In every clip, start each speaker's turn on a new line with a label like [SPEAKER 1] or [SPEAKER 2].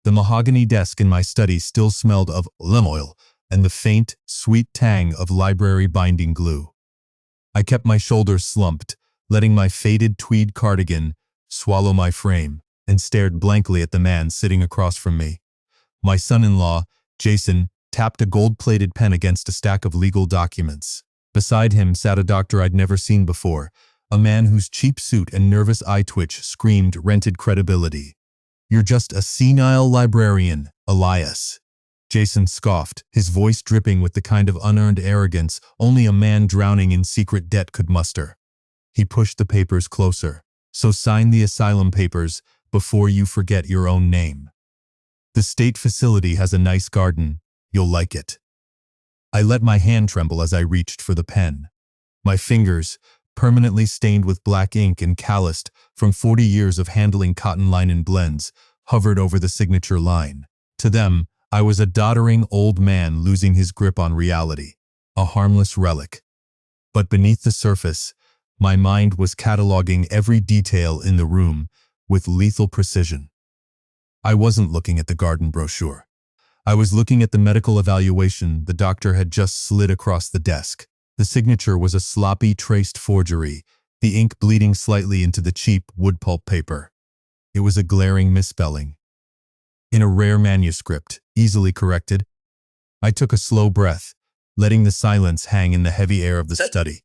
[SPEAKER 1] The mahogany desk in my study still smelled of lemon oil and the faint, sweet tang of library binding glue. I kept my shoulders slumped, letting my faded tweed cardigan swallow my frame, and stared blankly at the man sitting across from me. My son-in-law, Jason, tapped a gold-plated pen against a stack of legal documents. Beside him sat a doctor I'd never seen before, a man whose cheap suit and nervous eye twitch screamed rented credibility. "You're just a senile librarian, Elias." Jason scoffed, his voice dripping with the kind of unearned arrogance only a man drowning in secret debt could muster. He pushed the papers closer. "So sign the asylum papers before you forget your own name. The state facility has a nice garden. You'll like it." I let my hand tremble as I reached for the pen. My fingers, permanently stained with black ink and calloused from 40 years of handling cotton linen blends, hovered over the signature line. To them, I was a doddering old man losing his grip on reality, a harmless relic. But beneath the surface, my mind was cataloging every detail in the room with lethal precision. I wasn't looking at the garden brochure. I was looking at the medical evaluation the doctor had just slid across the desk. The signature was a sloppy, traced forgery, the ink bleeding slightly into the cheap wood pulp paper. It was a glaring misspelling. In a rare manuscript, easily corrected, I took a slow breath, letting the silence hang in the heavy air of the study.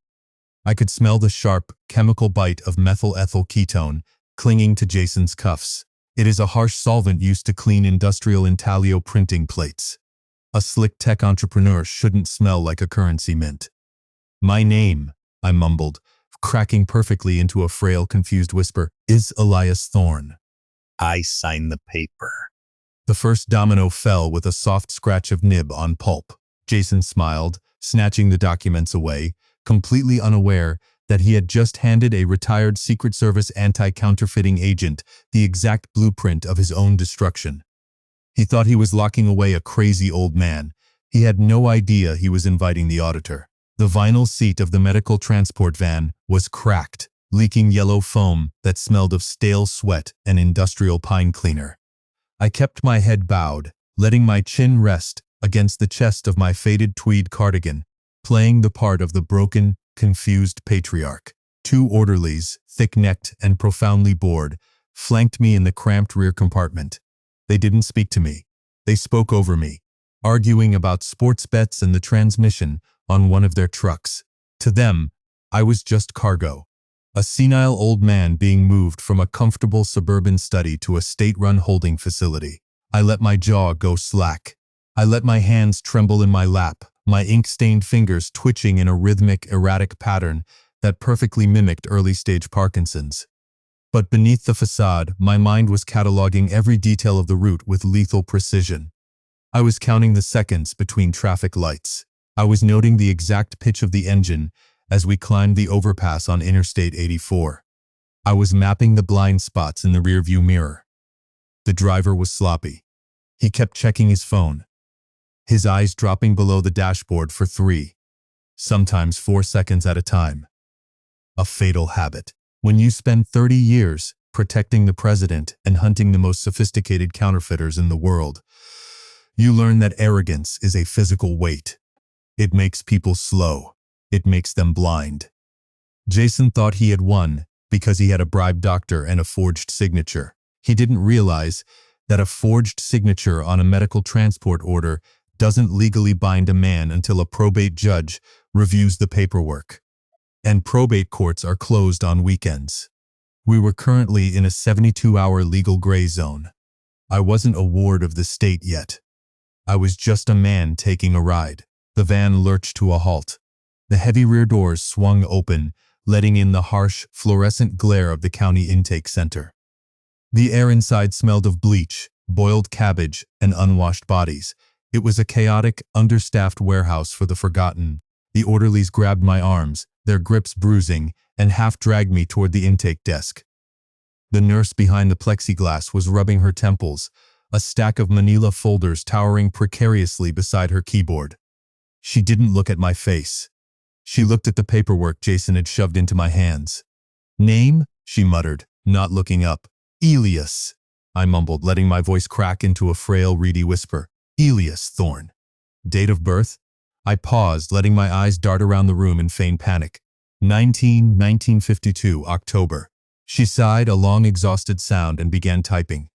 [SPEAKER 1] I could smell the sharp, chemical bite of methyl ethyl ketone clinging to Jason's cuffs. It is a harsh solvent used to clean industrial intaglio printing plates. A slick tech entrepreneur shouldn't smell like a currency mint. "My name," I mumbled, cracking perfectly into a frail, confused whisper, "is Elias Thorne."
[SPEAKER 2] "I sign the paper."
[SPEAKER 1] The first domino fell with a soft scratch of nib on pulp. Jason smiled, snatching the documents away, completely unaware that he had just handed a retired Secret Service anti-counterfeiting agent the exact blueprint of his own destruction. He thought he was locking away a crazy old man. He had no idea he was inviting the auditor. The vinyl seat of the medical transport van was cracked, leaking yellow foam that smelled of stale sweat and industrial pine cleaner. I kept my head bowed, letting my chin rest against the chest of my faded tweed cardigan, playing the part of the broken, confused patriarch. Two orderlies, thick-necked and profoundly bored, flanked me in the cramped rear compartment. They didn't speak to me. They spoke over me, arguing about sports bets and the transmission on one of their trucks. To them, I was just cargo. A senile old man being moved from a comfortable suburban study to a state-run holding facility. I let my jaw go slack. I let my hands tremble in my lap, my ink-stained fingers twitching in a rhythmic, erratic pattern that perfectly mimicked early-stage Parkinson's. But beneath the facade, my mind was cataloging every detail of the route with lethal precision. I was counting the seconds between traffic lights. I was noting the exact pitch of the engine as we climbed the overpass on Interstate 84. I was mapping the blind spots in the rearview mirror. The driver was sloppy. He kept checking his phone, his eyes dropping below the dashboard for 3, sometimes 4 seconds at a time. A fatal habit. When you spend 30 years protecting the president and hunting the most sophisticated counterfeiters in the world, you learn that arrogance is a physical weight. It makes people slow. It makes them blind. Jason thought he had won because he had a bribed doctor and a forged signature. He didn't realize that a forged signature on a medical transport order doesn't legally bind a man until a probate judge reviews the paperwork. And probate courts are closed on weekends. We were currently in a 72-hour legal gray zone. I wasn't a ward of the state yet. I was just a man taking a ride. The van lurched to a halt. The heavy rear doors swung open, letting in the harsh, fluorescent glare of the county intake center. The air inside smelled of bleach, boiled cabbage, and unwashed bodies. It was a chaotic, understaffed warehouse for the forgotten. The orderlies grabbed my arms, their grips bruising, and half-dragged me toward the intake desk. The nurse behind the plexiglass was rubbing her temples, a stack of manila folders towering precariously beside her keyboard. She didn't look at my face. She looked at the paperwork Jason had shoved into my hands. "Name?" she muttered, not looking up. "Elias." I mumbled, letting my voice crack into a frail, reedy whisper. Elias Thorne. Date of birth? I paused, letting my eyes dart around the room in feigned panic. 1952, October. She sighed a long, exhausted sound and began typing.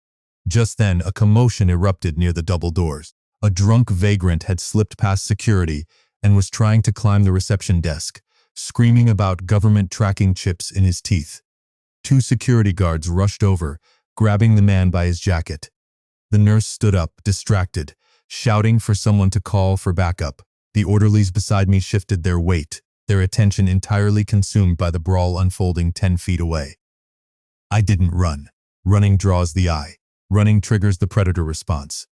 [SPEAKER 1] Just then, a commotion erupted near the double doors. A drunk vagrant had slipped past security and was trying to climb the reception desk, screaming about government tracking chips in his teeth. 2 security guards rushed over, grabbing the man by his jacket. The nurse stood up, distracted, shouting for someone to call for backup. The orderlies beside me shifted their weight, their attention entirely consumed by the brawl unfolding 10 feet away. I didn't run. Running draws the eye. Running triggers the predator response.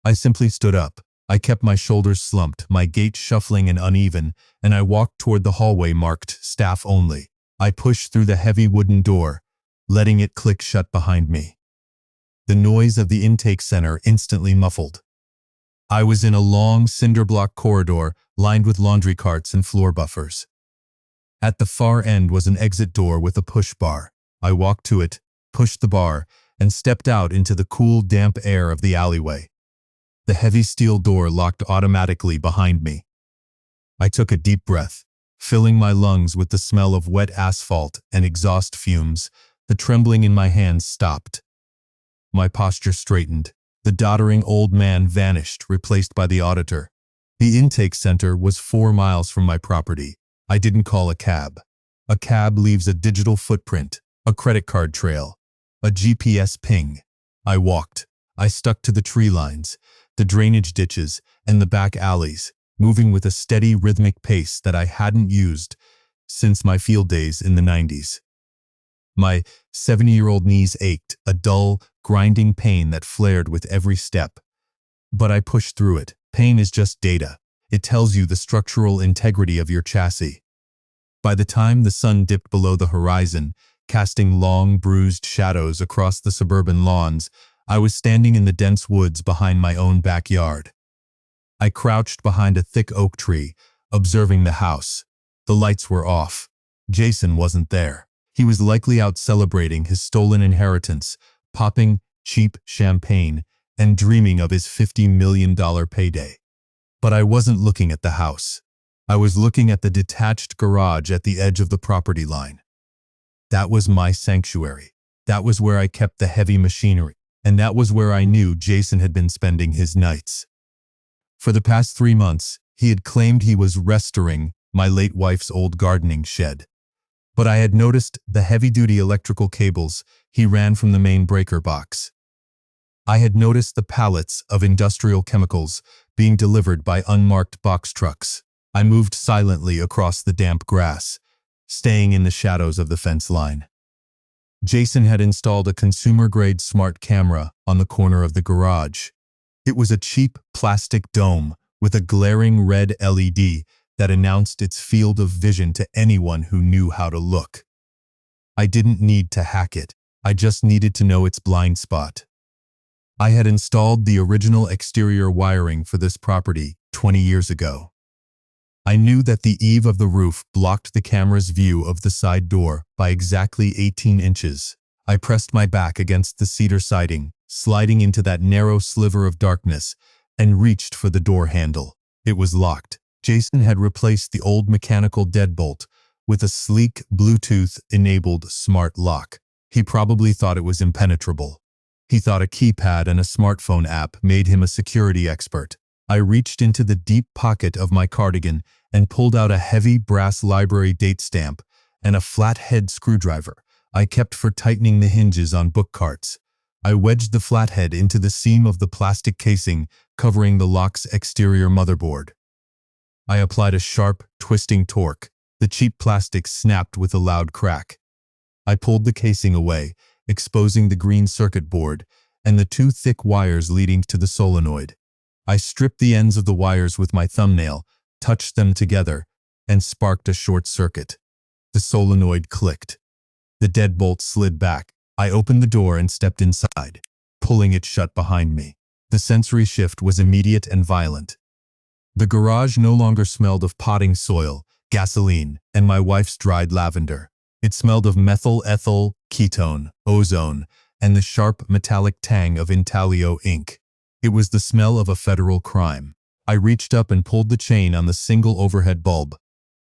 [SPEAKER 1] I simply stood up. I kept my shoulders slumped, my gait shuffling and uneven, and I walked toward the hallway marked Staff Only. I pushed through the heavy wooden door, letting it click shut behind me. The noise of the intake center instantly muffled. I was in a long cinder-block corridor lined with laundry carts and floor buffers. At the far end was an exit door with a push bar. I walked to it, pushed the bar, and stepped out into the cool, damp air of the alleyway. The heavy steel door locked automatically behind me. I took a deep breath, filling my lungs with the smell of wet asphalt and exhaust fumes. The trembling in my hands stopped. My posture straightened. The doddering old man vanished, replaced by the auditor. The intake center was 4 miles from my property. I didn't call a cab. A cab leaves a digital footprint, a credit card trail, a GPS ping. I walked. I stuck to the tree lines, the drainage ditches, and the back alleys, moving with a steady, rhythmic pace that I hadn't used since my field days in the 90s. My 70-year-old knees ached, a dull, grinding pain that flared with every step. But I pushed through it. Pain is just data. It tells you the structural integrity of your chassis. By the time the sun dipped below the horizon, casting long, bruised shadows across the suburban lawns, I was standing in the dense woods behind my own backyard. I crouched behind a thick oak tree, observing the house. The lights were off. Jason wasn't there. He was likely out celebrating his stolen inheritance, popping cheap champagne, and dreaming of his $50 million payday. But I wasn't looking at the house. I was looking at the detached garage at the edge of the property line. That was my sanctuary. That was where I kept the heavy machinery. And that was where I knew Jason had been spending his nights. For the past 3 months, he had claimed he was restoring my late wife's old gardening shed. But I had noticed the heavy-duty electrical cables he ran from the main breaker box. I had noticed the pallets of industrial chemicals being delivered by unmarked box trucks. I moved silently across the damp grass, staying in the shadows of the fence line. Jason had installed a consumer-grade smart camera on the corner of the garage. It was a cheap plastic dome with a glaring red LED that announced its field of vision to anyone who knew how to look. I didn't need to hack it. I just needed to know its blind spot. I had installed the original exterior wiring for this property 20 years ago. I knew that the eave of the roof blocked the camera's view of the side door by exactly 18 inches. I pressed my back against the cedar siding, sliding into that narrow sliver of darkness, and reached for the door handle. It was locked. Jason had replaced the old mechanical deadbolt with a sleek, Bluetooth-enabled smart lock. He probably thought it was impenetrable. He thought a keypad and a smartphone app made him a security expert. I reached into the deep pocket of my cardigan and pulled out a heavy brass library date stamp and a flathead screwdriver I kept for tightening the hinges on book carts. I wedged the flathead into the seam of the plastic casing covering the lock's exterior motherboard. I applied a sharp, twisting torque. The cheap plastic snapped with a loud crack. I pulled the casing away, exposing the green circuit board and the 2 thick wires leading to the solenoid. I stripped the ends of the wires with my thumbnail, touched them together, and sparked a short circuit. The solenoid clicked. The deadbolt slid back. I opened the door and stepped inside, pulling it shut behind me. The sensory shift was immediate and violent. The garage no longer smelled of potting soil, gasoline, and my wife's dried lavender. It smelled of methyl ethyl ketone, ozone, and the sharp metallic tang of intaglio ink. It was the smell of a federal crime. I reached up and pulled the chain on the single overhead bulb.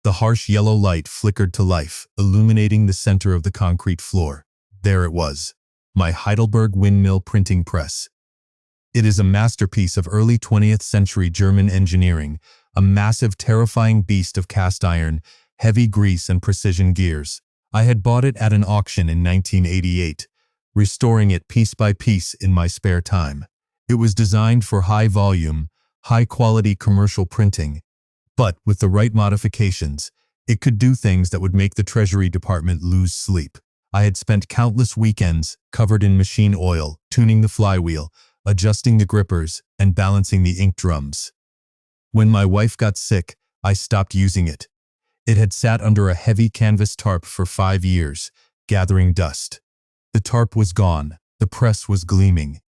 [SPEAKER 1] The harsh yellow light flickered to life, illuminating the center of the concrete floor. There it was, my Heidelberg windmill printing press. It is a masterpiece of early 20th century German engineering, a massive, terrifying beast of cast iron, heavy grease and precision gears. I had bought it at an auction in 1988, restoring it piece by piece in my spare time. It was designed for high-volume, high-quality commercial printing, but with the right modifications, it could do things that would make the Treasury Department lose sleep. I had spent countless weekends covered in machine oil, tuning the flywheel, adjusting the grippers, and balancing the ink drums. When my wife got sick, I stopped using it. It had sat under a heavy canvas tarp for 5 years, gathering dust. The tarp was gone. The press was gleaming.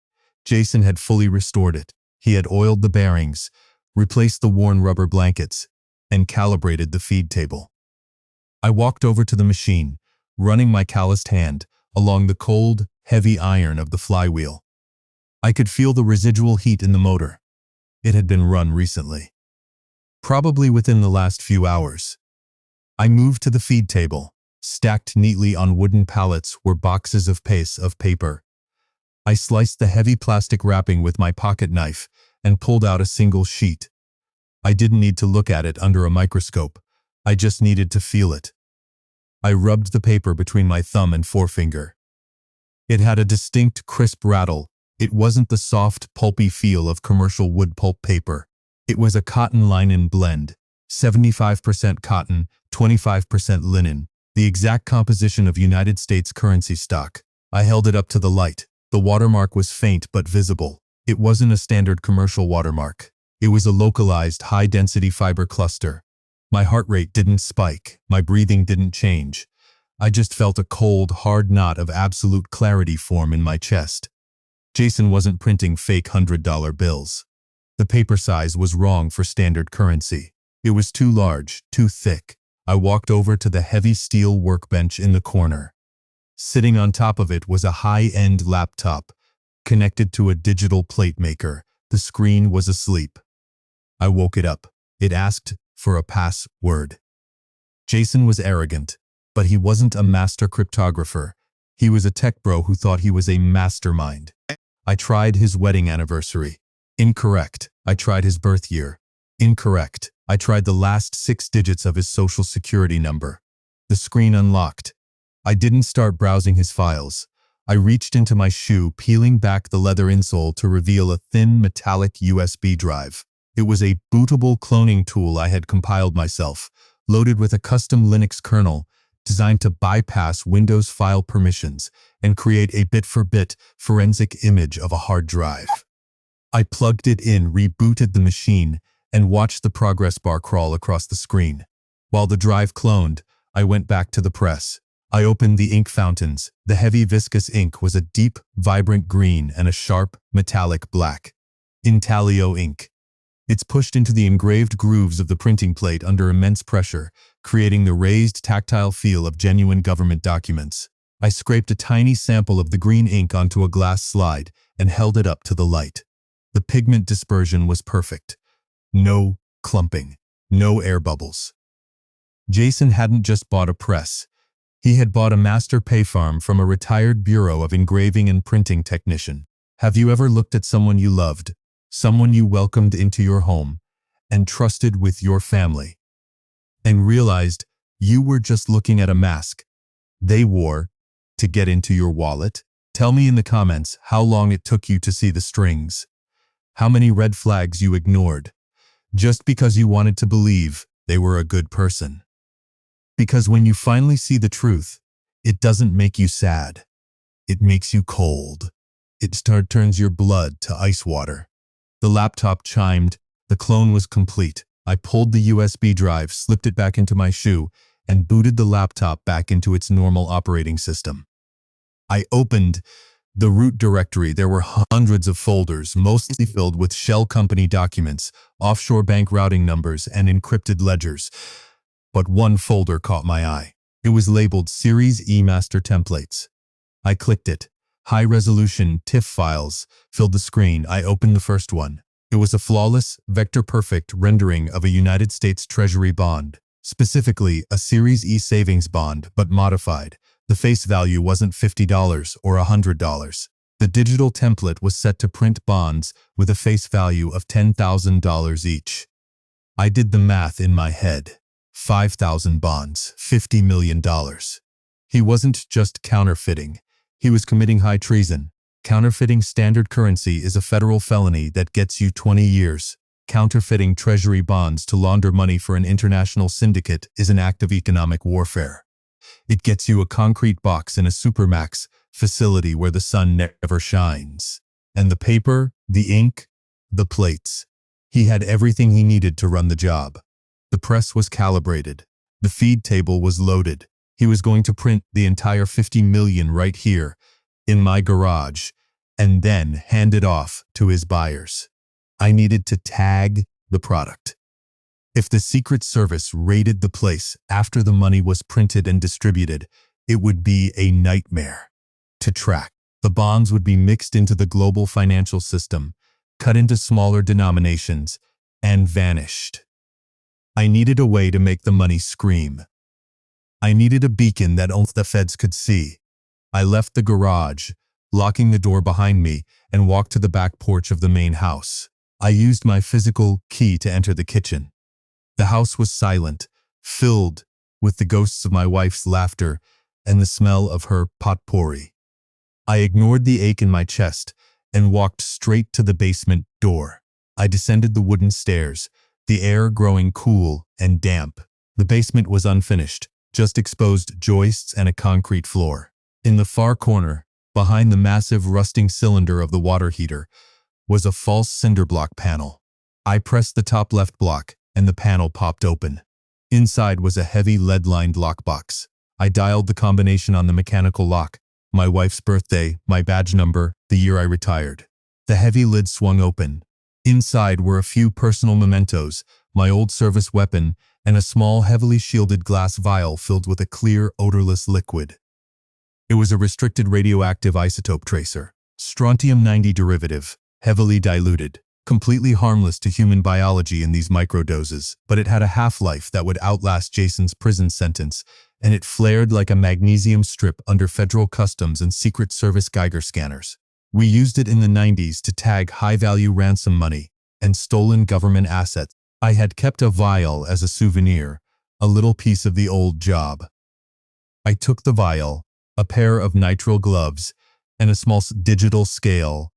[SPEAKER 1] Jason had fully restored it. He had oiled the bearings, replaced the worn rubber blankets, and calibrated the feed table. I walked over to the machine, running my calloused hand along the cold, heavy iron of the flywheel. I could feel the residual heat in the motor. It had been run recently, probably within the last few hours. I moved to the feed table. Stacked neatly on wooden pallets were boxes of paper. I sliced the heavy plastic wrapping with my pocket knife and pulled out a single sheet. I didn't need to look at it under a microscope. I just needed to feel it. I rubbed the paper between my thumb and forefinger. It had a distinct, crisp rattle. It wasn't the soft, pulpy feel of commercial wood pulp paper. It was a cotton-linen blend, 75% cotton, 25% linen, the exact composition of United States currency stock. I held it up to the light. The watermark was faint but visible. It wasn't a standard commercial watermark. It was a localized, high-density fiber cluster. My heart rate didn't spike. My breathing didn't change. I just felt a cold, hard knot of absolute clarity form in my chest. Jason wasn't printing fake $100 bills. The paper size was wrong for standard currency. It was too large, too thick. I walked over to the heavy steel workbench in the corner. Sitting on top of it was a high-end laptop, connected to a digital plate maker. The screen was asleep. I woke it up. It asked for a password. Jason was arrogant, but he wasn't a master cryptographer. He was a tech bro who thought he was a mastermind. I tried his wedding anniversary. Incorrect. I tried his birth year. Incorrect. I tried the last 6 digits of his social security number. The screen unlocked. I didn't start browsing his files. I reached into my shoe, peeling back the leather insole to reveal a thin metallic USB drive. It was a bootable cloning tool I had compiled myself, loaded with a custom Linux kernel designed to bypass Windows file permissions and create a bit-for-bit forensic image of a hard drive. I plugged it in, rebooted the machine, and watched the progress bar crawl across the screen. While the drive cloned, I went back to the press. I opened the ink fountains. The heavy viscous ink was a deep, vibrant green and a sharp, metallic black. Intaglio ink. It's pushed into the engraved grooves of the printing plate under immense pressure, creating the raised, tactile feel of genuine government documents. I scraped a tiny sample of the green ink onto a glass slide and held it up to the light. The pigment dispersion was perfect. No clumping, no air bubbles. Jason hadn't just bought a press. He had bought a master pay farm from a retired bureau of engraving and printing technician. Have you ever looked at someone you loved, someone you welcomed into your home and trusted with your family, and realized you were just looking at a mask they wore to get into your wallet? Tell me in the comments how long it took you to see the strings, how many red flags you ignored, just because you wanted to believe they were a good person. Because when you finally see the truth, it doesn't make you sad. It makes you cold. It turns your blood to ice water. The laptop chimed. The clone was complete. I pulled the USB drive, slipped it back into my shoe, and booted the laptop back into its normal operating system. I opened the root directory. There were hundreds of folders, mostly filled with shell company documents, offshore bank routing numbers, and encrypted ledgers. But one folder caught my eye. It was labeled Series E Master Templates. I clicked it. High-resolution TIFF files filled the screen. I opened the first one. It was a flawless, vector-perfect rendering of a United States Treasury bond, specifically a Series E savings bond, but modified. The face value wasn't $50 or $100. The digital template was set to print bonds with a face value of $10,000 each. I did the math in my head. 5,000 bonds, $50 million. He wasn't just counterfeiting. He was committing high treason. Counterfeiting standard currency is a federal felony that gets you 20 years. Counterfeiting treasury bonds to launder money for an international syndicate is an act of economic warfare. It gets you a concrete box in a supermax facility where the sun never shines. And the paper, the ink, the plates. He had everything he needed to run the job. The press was calibrated. The feed table was loaded. He was going to print the entire 50 million right here, in my garage, and then hand it off to his buyers. I needed to tag the product. If the Secret Service raided the place after the money was printed and distributed, it would be a nightmare to track. The bonds would be mixed into the global financial system, cut into smaller denominations, and vanished. I needed a way to make the money scream. I needed a beacon that only the feds could see. I left the garage, locking the door behind me, and walked to the back porch of the main house. I used my physical key to enter the kitchen. The house was silent, filled with the ghosts of my wife's laughter and the smell of her potpourri. I ignored the ache in my chest and walked straight to the basement door. I descended the wooden stairs, the air growing cool and damp. The basement was unfinished, just exposed joists and a concrete floor. In the far corner, behind the massive rusting cylinder of the water heater, was a false cinder block panel. I pressed the top left block, and the panel popped open. Inside was a heavy lead-lined lockbox. I dialed the combination on the mechanical lock, my wife's birthday, my badge number, the year I retired. The heavy lid swung open. Inside were a few personal mementos, my old service weapon, and a small, heavily shielded glass vial filled with a clear, odorless liquid. It was a restricted radioactive isotope tracer, strontium-90 derivative, heavily diluted, completely harmless to human biology in these microdoses, but it had a half-life that would outlast Jason's prison sentence, and it flared like a magnesium strip under federal customs and Secret Service Geiger scanners. We used it in the 90s to tag high-value ransom money and stolen government assets. I had kept a vial as a souvenir, a little piece of the old job. I took the vial, a pair of nitrile gloves, and a small digital scale,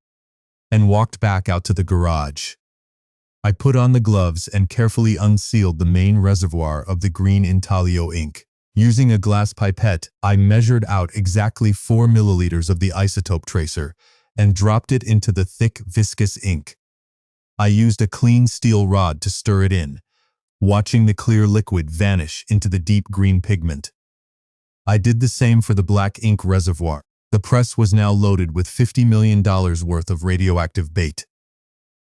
[SPEAKER 1] and walked back out to the garage. I put on the gloves and carefully unsealed the main reservoir of the green intaglio ink. Using a glass pipette, I measured out exactly 4 milliliters of the isotope tracer and dropped it into the thick, viscous ink. I used a clean steel rod to stir it in, watching the clear liquid vanish into the deep green pigment. I did the same for the black ink reservoir. The press was now loaded with $50 million worth of radioactive bait.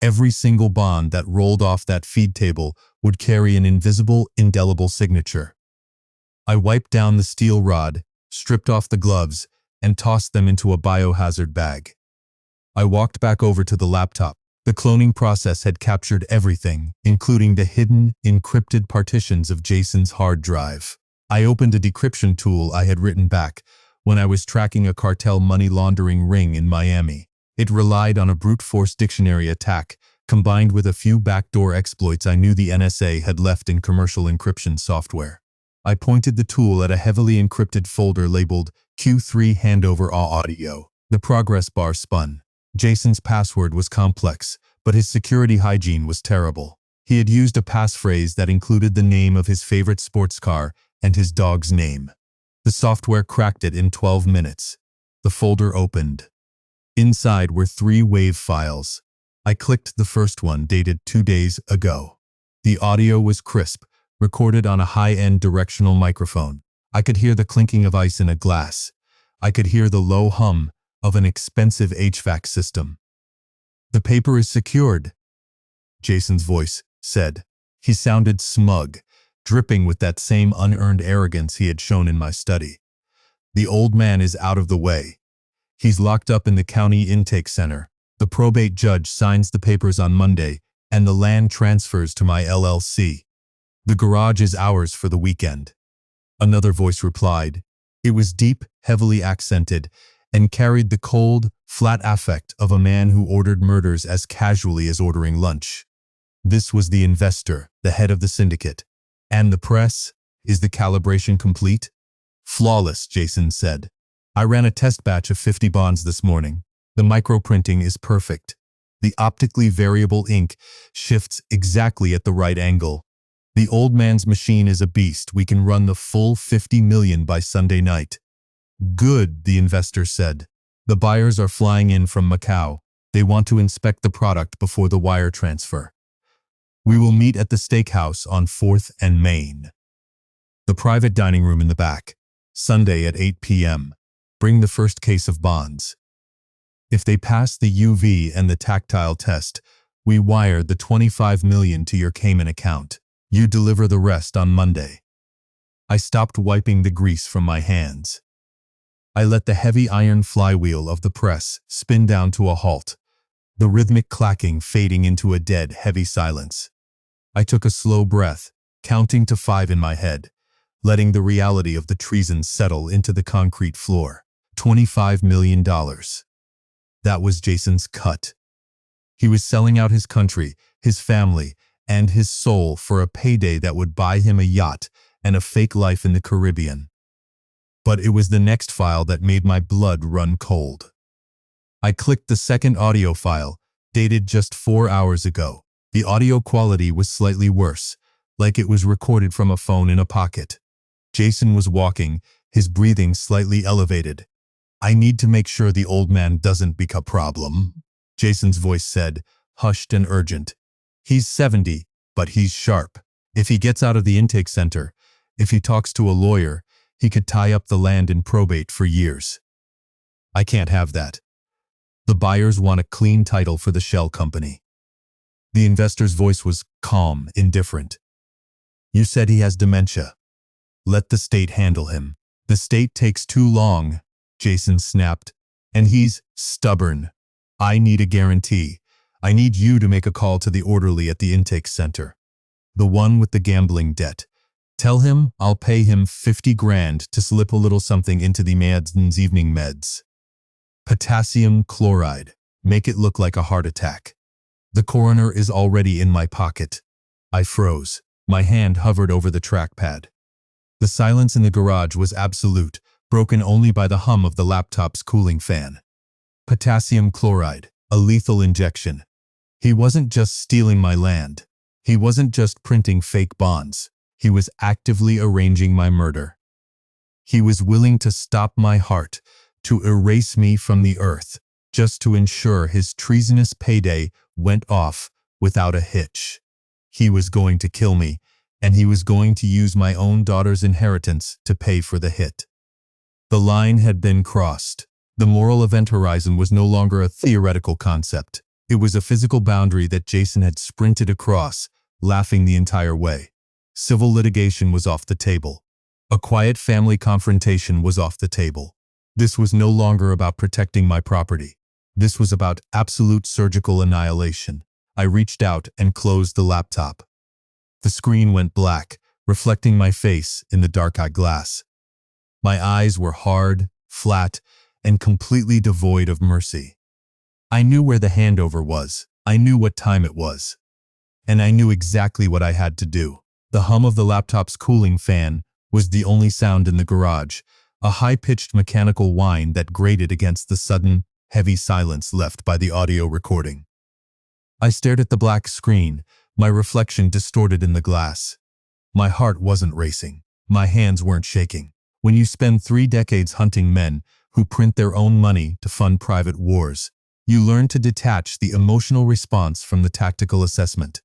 [SPEAKER 1] Every single bond that rolled off that feed table would carry an invisible, indelible signature. I wiped down the steel rod, stripped off the gloves, and tossed them into a biohazard bag. I walked back over to the laptop. The cloning process had captured everything, including the hidden, encrypted partitions of Jason's hard drive. I opened a decryption tool I had written back when I was tracking a cartel money laundering ring in Miami. It relied on a brute force dictionary attack, combined with a few backdoor exploits I knew the NSA had left in commercial encryption software. I pointed the tool at a heavily encrypted folder labeled Q3 Handover Audio. The progress bar spun. Jason's password was complex, but his security hygiene was terrible. He had used a passphrase that included the name of his favorite sports car and his dog's name. The software cracked it in 12 minutes. The folder opened. Inside were 3 WAV files. I clicked the first one, dated 2 days ago. The audio was crisp, recorded on a high-end directional microphone. I could hear the clinking of ice in a glass. I could hear the low hum of an expensive HVAC system. "The paper is secured," Jason's voice said. He sounded smug, dripping with that same unearned arrogance he had shown in my study. "The old man is out of the way. He's locked up in the county intake center. The probate judge signs the papers on Monday, and the land transfers to my LLC. The garage is ours for the weekend." Another voice replied. It was deep, heavily accented, and carried the cold, flat affect of a man who ordered murders as casually as ordering lunch. This was the investor, the head of the syndicate. "And the press? Is the calibration complete?" "Flawless," Jason said. "I ran a test batch of 50 bonds this morning. The microprinting is perfect. The optically variable ink shifts exactly at the right angle. The old man's machine is a beast. We can run the full 50 million by Sunday night." "Good," the investor said. "The buyers are flying in from Macau. They want to inspect the product before the wire transfer. We will meet at the steakhouse on 4th and Main. The private dining room in the back. Sunday at 8 p.m. Bring the first case of bonds. If they pass the UV and the tactile test, we wire the 25 million to your Cayman account. You deliver the rest on Monday." I stopped wiping the grease from my hands. I let the heavy iron flywheel of the press spin down to a halt, the rhythmic clacking fading into a dead, heavy silence. I took a slow breath, counting to 5 in my head, letting the reality of the treason settle into the concrete floor. $25 million. That was Jason's cut. He was selling out his country, his family, and his soul for a payday that would buy him a yacht and a fake life in the Caribbean. But it was the next file that made my blood run cold. I clicked the second audio file, dated just 4 hours ago. The audio quality was slightly worse, like it was recorded from a phone in a pocket. Jason was walking, his breathing slightly elevated. "I need to make sure the old man doesn't become a problem," Jason's voice said, hushed and urgent. "He's 70, but he's sharp. If he gets out of the intake center, if he talks to a lawyer, he could tie up the land in probate for years. I can't have that. The buyers want a clean title for the shell company." The investor's voice was calm, indifferent. "You said he has dementia. Let the state handle him." "The state takes too long," Jason snapped, "and he's stubborn. I need a guarantee. I need you to make a call to the orderly at the intake center. The one with the gambling debt. Tell him I'll pay him 50 grand to slip a little something into the man's evening meds. Potassium chloride. Make it look like a heart attack. The coroner is already in my pocket." I froze. My hand hovered over the trackpad. The silence in the garage was absolute, broken only by the hum of the laptop's cooling fan. Potassium chloride, a lethal injection. He wasn't just stealing my land. He wasn't just printing fake bonds. He was actively arranging my murder. He was willing to stop my heart, to erase me from the earth, just to ensure his treasonous payday went off without a hitch. He was going to kill me, and he was going to use my own daughter's inheritance to pay for the hit. The line had been crossed. The moral event horizon was no longer a theoretical concept. It was a physical boundary that Jason had sprinted across, laughing the entire way. Civil litigation was off the table. A quiet family confrontation was off the table. This was no longer about protecting my property. This was about absolute surgical annihilation. I reached out and closed the laptop. The screen went black, reflecting my face in the dark eye glass. My eyes were hard, flat, and completely devoid of mercy. I knew where the handover was. I knew what time it was. And I knew exactly what I had to do. The hum of the laptop's cooling fan was the only sound in the garage, a high-pitched mechanical whine that grated against the sudden, heavy silence left by the audio recording. I stared at the black screen, my reflection distorted in the glass. My heart wasn't racing. My hands weren't shaking. When you spend 3 decades hunting men who print their own money to fund private wars, you learn to detach the emotional response from the tactical assessment.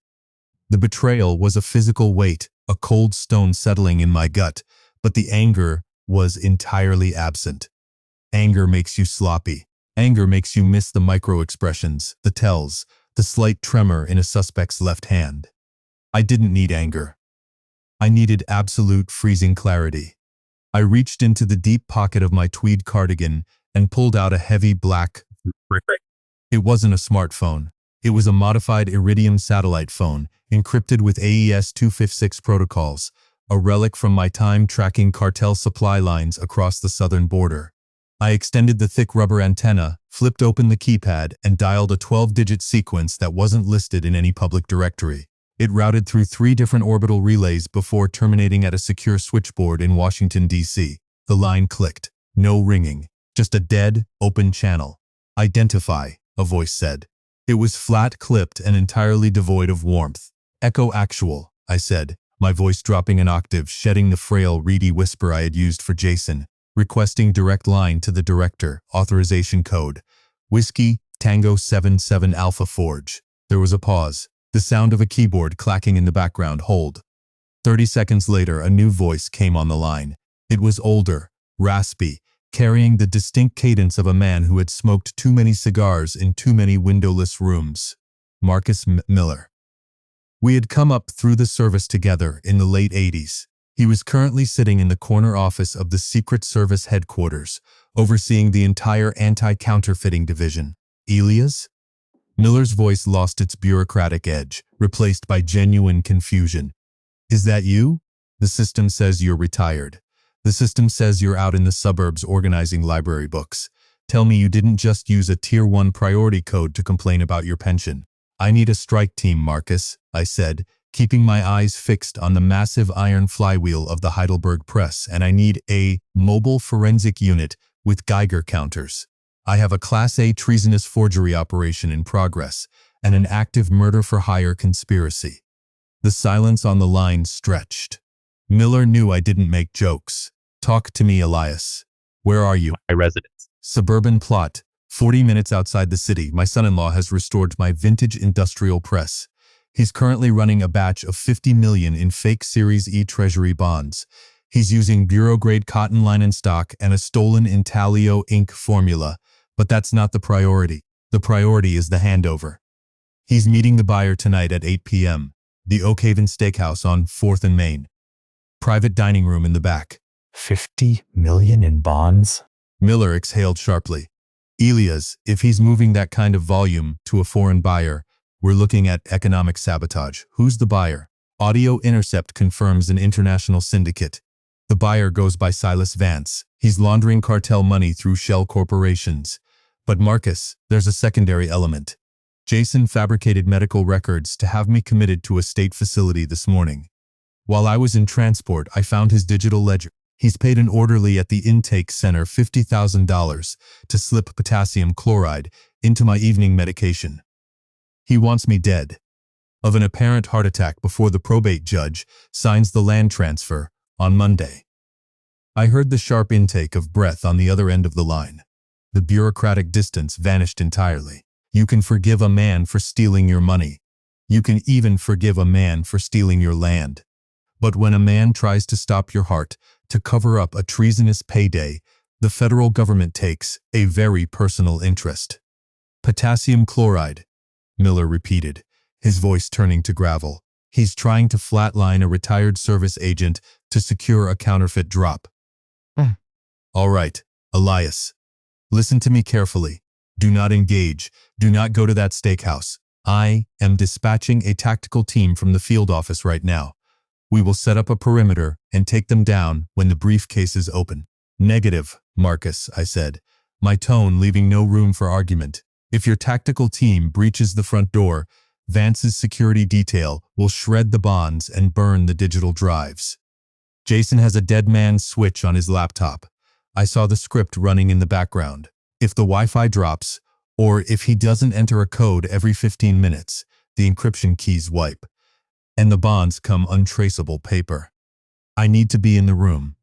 [SPEAKER 1] The betrayal was a physical weight, a cold stone settling in my gut, but the anger was entirely absent. Anger makes you sloppy. Anger makes you miss the micro-expressions, the tells, the slight tremor in a suspect's left hand. I didn't need anger. I needed absolute freezing clarity. I reached into the deep pocket of my tweed cardigan and pulled out a heavy black brick. It wasn't a smartphone. It was a modified Iridium satellite phone, encrypted with AES-256 protocols, a relic from my time tracking cartel supply lines across the southern border. I extended the thick rubber antenna, flipped open the keypad, and dialed a 12-digit sequence that wasn't listed in any public directory. It routed through 3 different orbital relays before terminating at a secure switchboard in Washington, D.C. The line clicked. No ringing. Just a dead, open channel. "Identify," a voice said. It was flat-clipped and entirely devoid of warmth. "Echo actual," I said, my voice dropping an octave, shedding the frail, reedy whisper I had used for Jason. "Requesting direct line to the director. Authorization code. Whiskey, Tango 77 Alpha Forge." There was a pause. The sound of a keyboard clacking in the background. "Hold." 30 seconds later, a new voice came on the line. It was older, raspy, carrying the distinct cadence of a man who had smoked too many cigars in too many windowless rooms. Marcus Miller. We had come up through the service together in the late 80s. He was currently sitting in the corner office of the Secret Service headquarters, overseeing the entire anti-counterfeiting division. "Elias?" Miller's voice lost its bureaucratic edge, replaced by genuine confusion. "Is that you? The system says you're retired. The system says you're out in the suburbs organizing library books. Tell me you didn't just use a Tier 1 priority code to complain about your pension." "I need a strike team, Marcus," I said, keeping my eyes fixed on the massive iron flywheel of the Heidelberg press, "and I need a mobile forensic unit with Geiger counters. I have a Class A treasonous forgery operation in progress and an active murder-for-hire conspiracy." The silence on the line stretched. Miller knew I didn't make jokes. "Talk to me, Elias. Where are you?"
[SPEAKER 2] My residence.
[SPEAKER 1] "Suburban plot. 40 minutes outside the city. My son-in-law has restored my vintage industrial press. He's currently running a batch of 50 million in fake Series E Treasury bonds. He's using bureau-grade cotton linen stock and a stolen Intalio ink formula. But that's not the priority. The priority is the handover. He's meeting the buyer tonight at 8 p.m. The Oak Haven Steakhouse on 4th and Main. Private dining room in the back."
[SPEAKER 2] 50 million in bonds?
[SPEAKER 1] Miller exhaled sharply. "Elias, if he's moving that kind of volume to a foreign buyer, we're looking at economic sabotage. Who's the buyer?" "Audio Intercept confirms an international syndicate. The buyer goes by Silas Vance. He's laundering cartel money through shell corporations. But Marcus, there's a secondary element. Jason fabricated medical records to have me committed to a state facility this morning. While I was in transport, I found his digital ledger. He's paid an orderly at the intake center $50,000 to slip potassium chloride into my evening medication. He wants me dead of an apparent heart attack before the probate judge signs the land transfer on Monday." I heard the sharp intake of breath on the other end of the line. The bureaucratic distance vanished entirely. You can forgive a man for stealing your money. You can even forgive a man for stealing your land. But when a man tries to stop your heart to cover up a treasonous payday, the federal government takes a very personal interest. "Potassium chloride," Miller repeated, his voice turning to gravel. "He's trying to flatline a retired service agent to secure a counterfeit drop." "All right, Elias. Listen to me carefully. Do not engage. Do not go to that steakhouse. I am dispatching a tactical team from the field office right now. We will set up a perimeter and take them down when the briefcase is open." "Negative, Marcus," I said, my tone leaving no room for argument. "If your tactical team breaches the front door, Vance's security detail will shred the bonds and burn the digital drives. Jason has a dead man's switch on his laptop. I saw the script running in the background. If the Wi-Fi drops, or if he doesn't enter a code every 15 minutes, the encryption keys wipe, and the bonds come untraceable paper. I need to be in the room.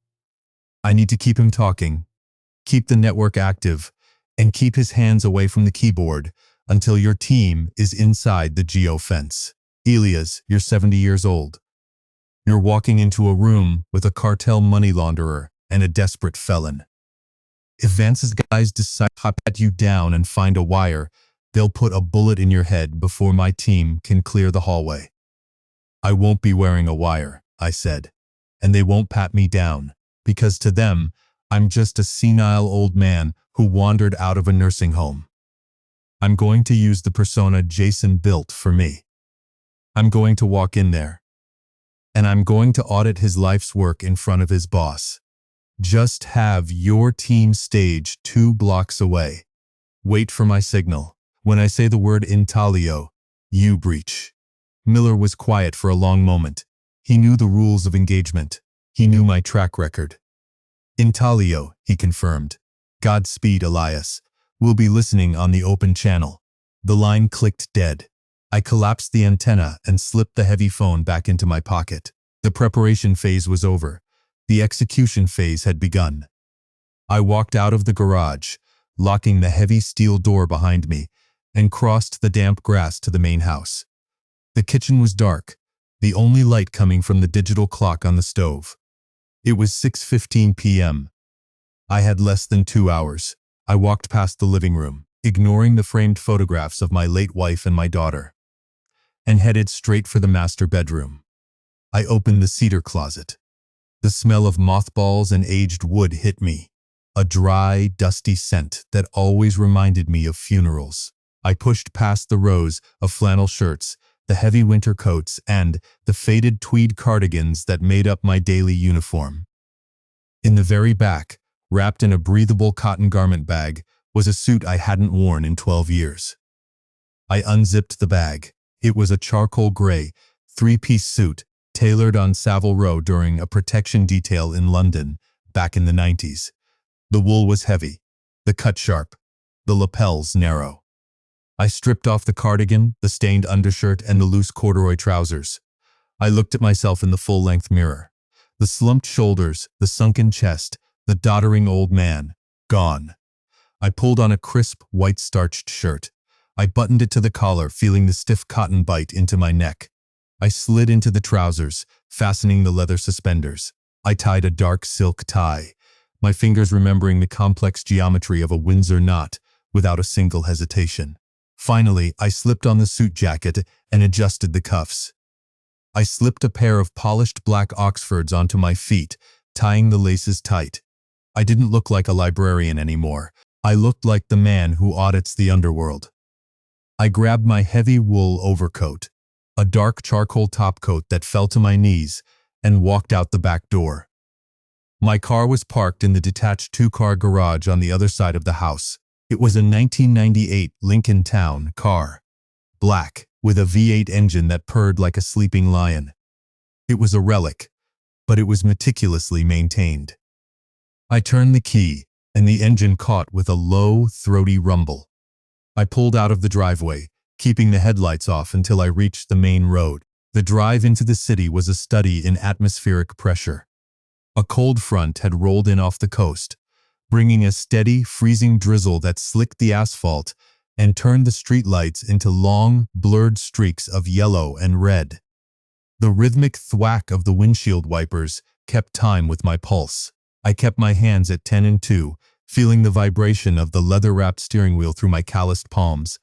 [SPEAKER 1] I need to keep him talking, keep the network active, and keep his hands away from the keyboard until your team is inside the geofence. Elias, you're 70 years old. You're walking into a room with a cartel money launderer and a desperate felon. If Vance's guys decide to pat you down and find a wire, they'll put a bullet in your head before my team can clear the hallway." "I won't be wearing a wire," I said, "and they won't pat me down, because to them, I'm just a senile old man who wandered out of a nursing home. I'm going to use the persona Jason built for me. I'm going to walk in there, and I'm going to audit his life's work in front of his boss. Just have your team stage 2 blocks away. Wait for my signal. When I say the word intaglio, you breach. Miller was quiet for a long moment. He knew the rules of engagement. He knew my track record. Intaglio, he confirmed. Godspeed, Elias. We'll be listening on the open channel. The line clicked dead. I collapsed the antenna and slipped the heavy phone back into my pocket. The preparation phase was over. The execution phase had begun. I walked out of the garage, locking the heavy steel door behind me, and crossed the damp grass to the main house. The kitchen was dark, the only light coming from the digital clock on the stove. It was 6:15 p.m. I had less than 2 hours. I walked past the living room, ignoring the framed photographs of my late wife and my daughter, and headed straight for the master bedroom. I opened the cedar closet. The smell of mothballs and aged wood hit me, a dry, dusty scent that always reminded me of funerals. I pushed past the rows of flannel shirts, the heavy winter coats, and the faded tweed cardigans that made up my daily uniform. In the very back, wrapped in a breathable cotton garment bag, was a suit I hadn't worn in 12 years. I unzipped the bag. It was a charcoal gray, 3-piece suit, tailored on Savile Row during a protection detail in London back in the 90s. The wool was heavy, the cut sharp, the lapels narrow. I stripped off the cardigan, the stained undershirt, and the loose corduroy trousers. I looked at myself in the full-length mirror. The slumped shoulders, the sunken chest, the doddering old man, gone. I pulled on a crisp, white starched shirt. I buttoned it to the collar, feeling the stiff cotton bite into my neck. I slid into the trousers, fastening the leather suspenders. I tied a dark silk tie, my fingers remembering the complex geometry of a Windsor knot without a single hesitation. Finally, I slipped on the suit jacket and adjusted the cuffs. I slipped a pair of polished black Oxfords onto my feet, tying the laces tight. I didn't look like a librarian anymore. I looked like the man who audits the underworld. I grabbed my heavy wool overcoat, a dark charcoal topcoat that fell to my knees, and walked out the back door. My car was parked in the detached 2-car garage on the other side of the house. It was a 1998 Lincoln Town car, black, with a V8 engine that purred like a sleeping lion. It was a relic, but it was meticulously maintained. I turned the key, and the engine caught with a low, throaty rumble. I pulled out of the driveway, keeping the headlights off until I reached the main road. The drive into the city was a study in atmospheric pressure. A cold front had rolled in off the coast, bringing a steady, freezing drizzle that slicked the asphalt and turned the streetlights into long, blurred streaks of yellow and red. The rhythmic thwack of the windshield wipers kept time with my pulse. I kept my hands at 10 and 2, feeling the vibration of the leather-wrapped steering wheel through my calloused palms.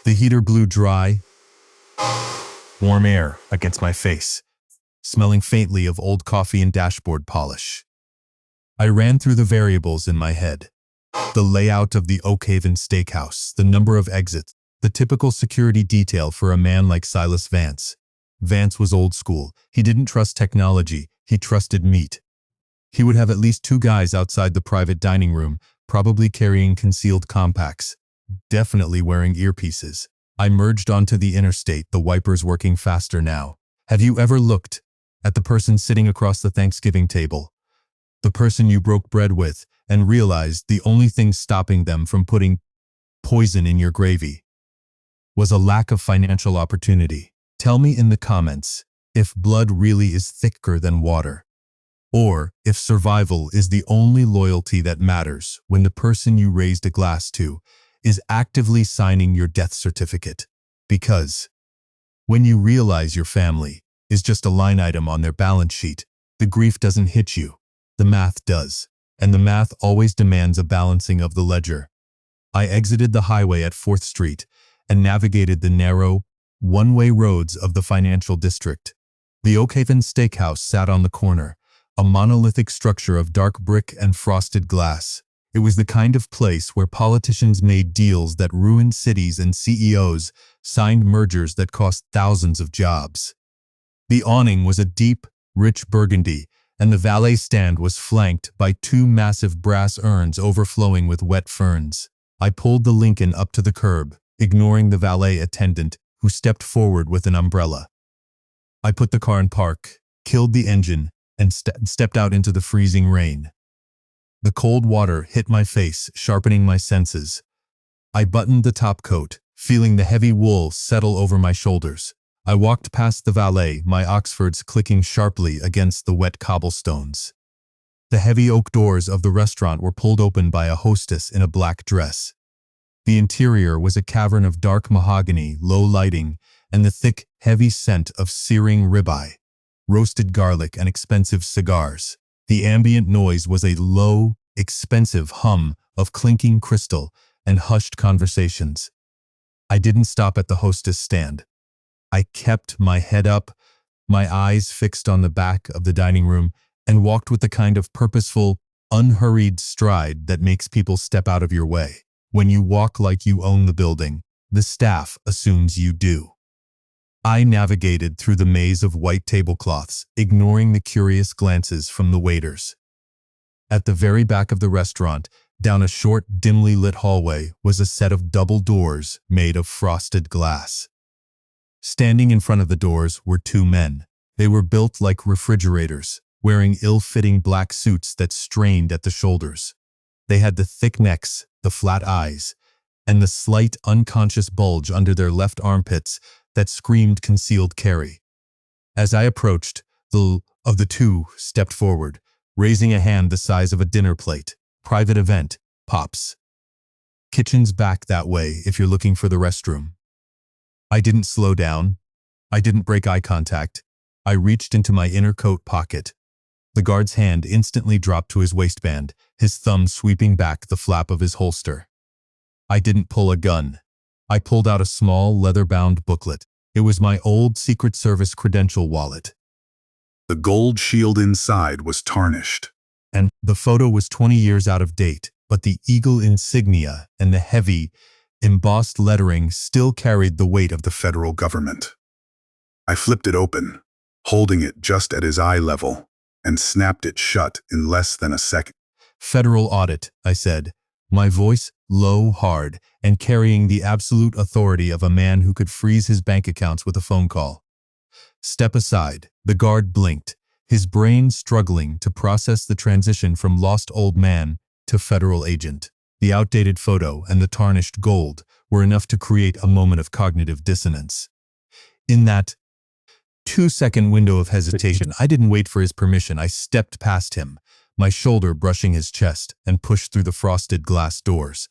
[SPEAKER 1] The heater blew dry, warm air against my face, smelling faintly of old coffee and dashboard polish. I ran through the variables in my head. The layout of the Oakhaven Steakhouse, the number of exits, the typical security detail for a man like Silas Vance. Vance was old school. He didn't trust technology. He trusted meat. He would have at least 2 guys outside the private dining room, probably carrying concealed compacts, definitely wearing earpieces. I merged onto the interstate, the wipers working faster now. Have you ever looked at the person sitting across the Thanksgiving table? The person you broke bread with, and realized the only thing stopping them from putting poison in your gravy was a lack of financial opportunity. Tell me in the comments if blood really is thicker than water, or if survival is the only loyalty that matters when the person you raised a glass to is actively signing your death certificate. Because when you realize your family is just a line item on their balance sheet, the grief doesn't hit you, the math does. And the math always demands a balancing of the ledger. I exited the highway at 4th Street and navigated the narrow, one-way roads of the financial district. The Oakhaven Steakhouse sat on the corner, a monolithic structure of dark brick and frosted glass. It was the kind of place where politicians made deals that ruined cities and CEOs signed mergers that cost thousands of jobs. The awning was a deep, rich burgundy, and the valet stand was flanked by two massive brass urns overflowing with wet ferns. I pulled the Lincoln up to the curb, ignoring the valet attendant who stepped forward with an umbrella. I put the car in park, killed the engine, and stepped out into the freezing rain. The cold water hit my face, sharpening my senses. I buttoned the top coat, feeling the heavy wool settle over my shoulders. I walked past the valet, my Oxfords clicking sharply against the wet cobblestones. The heavy oak doors of the restaurant were pulled open by a hostess in a black dress. The interior was a cavern of dark mahogany, low lighting, and the thick, heavy scent of searing ribeye, roasted garlic, and expensive cigars. The ambient noise was a low, expensive hum of clinking crystal and hushed conversations. I didn't stop at the hostess stand. I kept my head up, my eyes fixed on the back of the dining room, and walked with the kind of purposeful, unhurried stride that makes people step out of your way. When you walk like you own the building, the staff assumes you do. I navigated through the maze of white tablecloths, ignoring the curious glances from the waiters. At the very back of the restaurant, down a short, dimly lit hallway, was a set of double doors made of frosted glass. Standing in front of the doors were two men. They were built like refrigerators, wearing ill-fitting black suits that strained at the shoulders. They had the thick necks, the flat eyes, and the slight, unconscious bulge under their left armpits that screamed concealed carry. As I approached, the two stepped forward, raising a hand the size of a dinner plate. Private event, Pops. Kitchen's back that way if you're looking for the restroom. I didn't slow down. I didn't break eye contact. I reached into my inner coat pocket. The guard's hand instantly dropped to his waistband, his thumb sweeping back the flap of his holster. I didn't pull a gun. I pulled out a small, leather-bound booklet. It was my old Secret Service credential wallet.
[SPEAKER 3] The gold shield inside was tarnished.
[SPEAKER 1] And the photo was 20 years out of date, but the eagle insignia and the heavy, embossed lettering still carried the weight of
[SPEAKER 3] The federal government. I flipped it open, holding it just at his eye level, and snapped it shut in less than a second.
[SPEAKER 1] Federal Audit, I said, my voice low, hard, and carrying the absolute authority of a man who could freeze his bank accounts with a phone call. Step aside. The guard blinked, his brain struggling to process the transition from lost old man to federal agent. The outdated photo and the tarnished gold were enough to create a moment of cognitive dissonance. In that 2-second window of hesitation, I didn't wait for his permission. I stepped past him, my shoulder brushing his chest, and pushed through the frosted glass doors.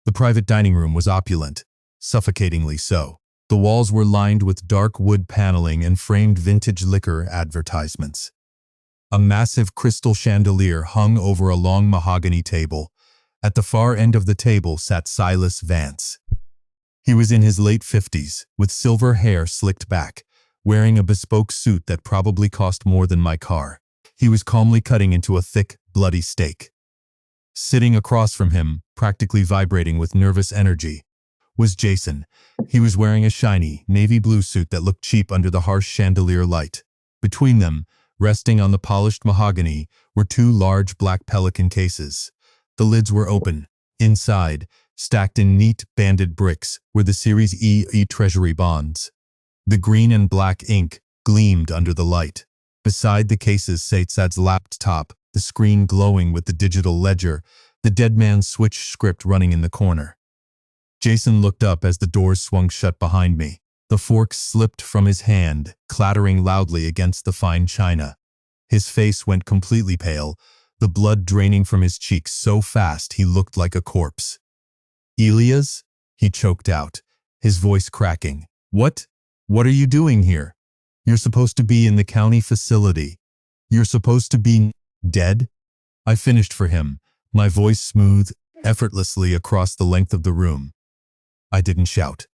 [SPEAKER 1] The private dining room was opulent, suffocatingly so. The walls were lined with dark wood paneling and framed vintage liquor advertisements. A massive crystal chandelier hung over a long mahogany table. At the far end of the table sat Silas Vance. He was in his late 50s, with silver hair slicked back, wearing a bespoke suit that probably cost more than my car. He was calmly cutting into a thick, bloody steak. Sitting across from him, practically vibrating with nervous energy, was Jason. He was wearing a shiny, navy blue suit that looked cheap under the harsh chandelier light. Between them, resting on the polished mahogany, were two large black Pelican cases. The lids were open. Inside, stacked in neat, banded bricks, were the Series E Treasury bonds. The green and black ink gleamed under the light. Beside the cases sat Sad's laptop, the screen glowing with the digital ledger, the dead man's switch script running in the corner. Jason looked up as the doors swung shut behind me. The fork slipped from his hand, clattering loudly against the fine china. His face went completely pale, the blood draining from his cheeks so fast he looked like a corpse. "Elias?" he choked out, his voice cracking. What are you doing here? You're supposed to be in the county facility. You're supposed to be dead?" I finished for him, my voice smooth, effortlessly across the length of the room. I didn't shout.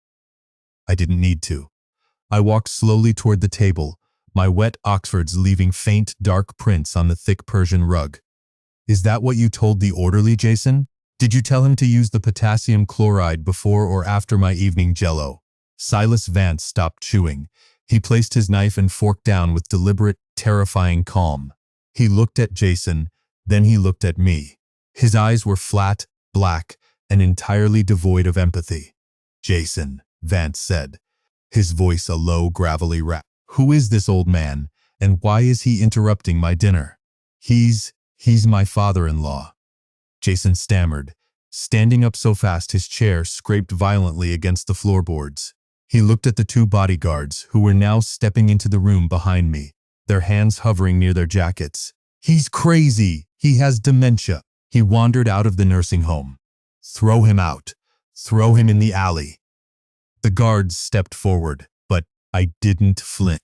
[SPEAKER 1] I didn't need to. I walked slowly toward the table, my wet Oxfords leaving faint, dark prints on the thick Persian rug. Is that what you told the orderly, Jason? Did you tell him to use the potassium chloride before or after my evening jello? Silas Vance stopped chewing. He placed his knife and fork down with deliberate, terrifying calm. He looked at Jason, then he looked at me. His eyes were flat, black, and entirely devoid of empathy. Jason, Vance said, his voice a low, gravelly rap. Who is this old man, and why is he interrupting my dinner? He's my father-in-law. Jason stammered, standing up so fast his chair scraped violently against the floorboards. He looked at the two bodyguards who were now stepping into the room behind me, their hands hovering near their jackets. He's crazy. He has dementia. He wandered out of the nursing home. Throw him out. Throw him in the alley. The guards stepped forward, but I didn't flinch.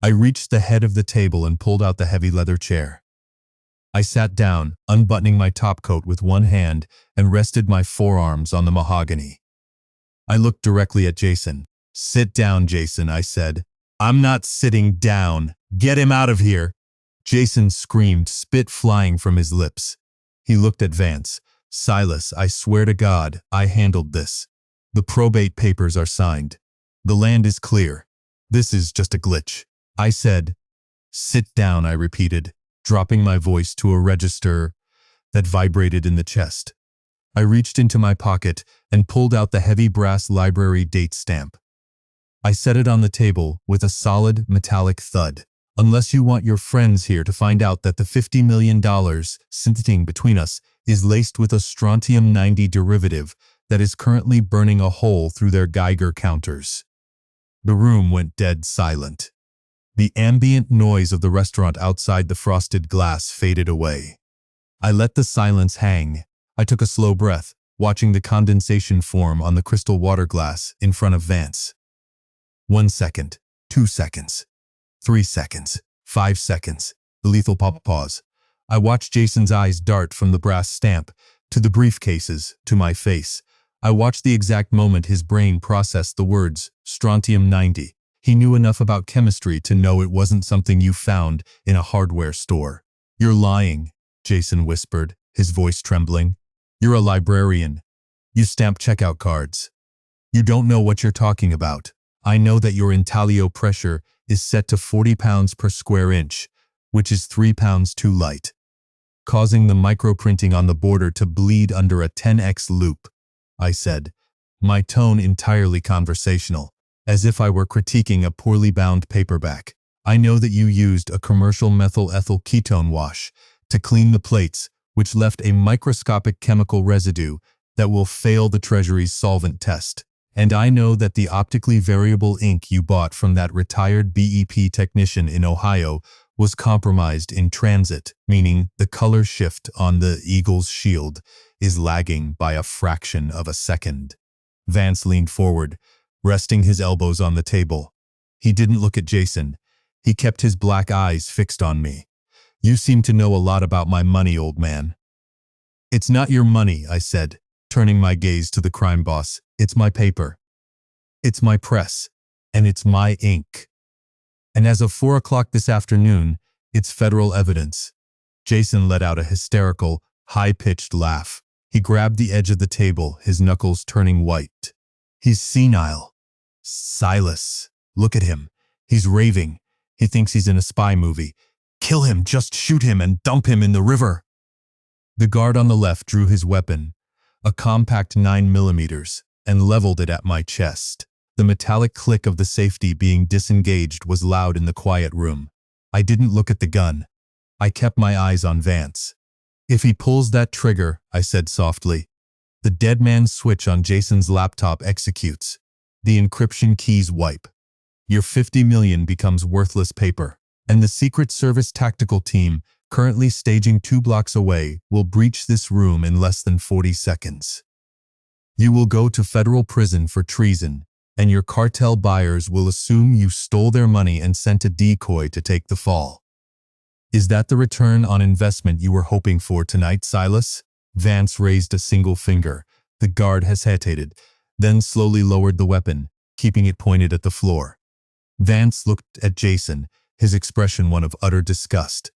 [SPEAKER 1] I reached the head of the table and pulled out the heavy leather chair. I sat down, unbuttoning my topcoat with one hand and rested my forearms on the mahogany. I looked directly at Jason. Sit down, Jason, I said. I'm not sitting down. Get him out of here. Jason screamed, spit flying from his lips. He looked at Vance. Silas, I swear to God, I handled this. The probate papers are signed. The land is clear. This is just a glitch. I said, sit down, I repeated, dropping my voice to a register that vibrated in the chest. I reached into my pocket and pulled out the heavy brass library date stamp. I set it on the table with a solid metallic thud. Unless you want your friends here to find out that the $50 million sitting between us is laced with a strontium-90 derivative that is currently burning a hole through their Geiger counters. The room went dead silent. The ambient noise of the restaurant outside the frosted glass faded away. I let the silence hang. I took a slow breath, watching the condensation form on the crystal water glass in front of Vance. 1 second, 2 seconds, 3 seconds, 5 seconds, the lethal pause. I watched Jason's eyes dart from the brass stamp to the briefcases to my face. I watched the exact moment his brain processed the words, strontium-90. He knew enough about chemistry to know it wasn't something you found in a hardware store. You're lying, Jason whispered, his voice trembling. You're a librarian. You stamp checkout cards. You don't know what you're talking about. I know that your intaglio pressure is set to 40 pounds per square inch, which is 3 pounds too light, causing the microprinting on the border to bleed under a 10x loop, I said, my tone entirely conversational, as if I were critiquing a poorly bound paperback. I know that you used a commercial methyl ethyl ketone wash to clean the plates, which left a microscopic chemical residue that will fail the Treasury's solvent test. And I know that the optically variable ink you bought from that retired BEP technician in Ohio was compromised in transit, meaning the color shift on the Eagle's shield is lagging by a fraction of a second. Vance leaned forward, resting his elbows on the table. He didn't look at Jason. He kept his black eyes fixed on me. You seem to know a lot about my money, old man. It's not your money, I said, turning my gaze to the crime boss. It's my paper. It's my press. And it's my ink. And as of 4 o'clock this afternoon, it's federal evidence. Jason let out a hysterical, high-pitched laugh. He grabbed the edge of the table, his knuckles turning white. He's senile. Silas, look at him. He's raving. He thinks he's in a spy movie. Kill him, just shoot him and dump him in the river. The guard on the left drew his weapon, a compact 9mm, and leveled it at my chest. The metallic click of the safety being disengaged was loud in the quiet room. I didn't look at the gun. I kept my eyes on Vance. If he pulls that trigger, I said softly, the dead man's switch on Jason's laptop executes. The encryption keys wipe. Your $50 million becomes worthless paper. And the Secret Service tactical team, currently staging 2 blocks away, will breach this room in less than 40 seconds. You will go to federal prison for treason, and your cartel buyers will assume you stole their money and sent a decoy to take the fall. Is that the return on investment you were hoping for tonight, Silas? Vance raised a single finger. The guard hesitated, then slowly lowered the weapon, keeping it pointed at the floor. Vance looked at Jason, his expression one of utter disgust.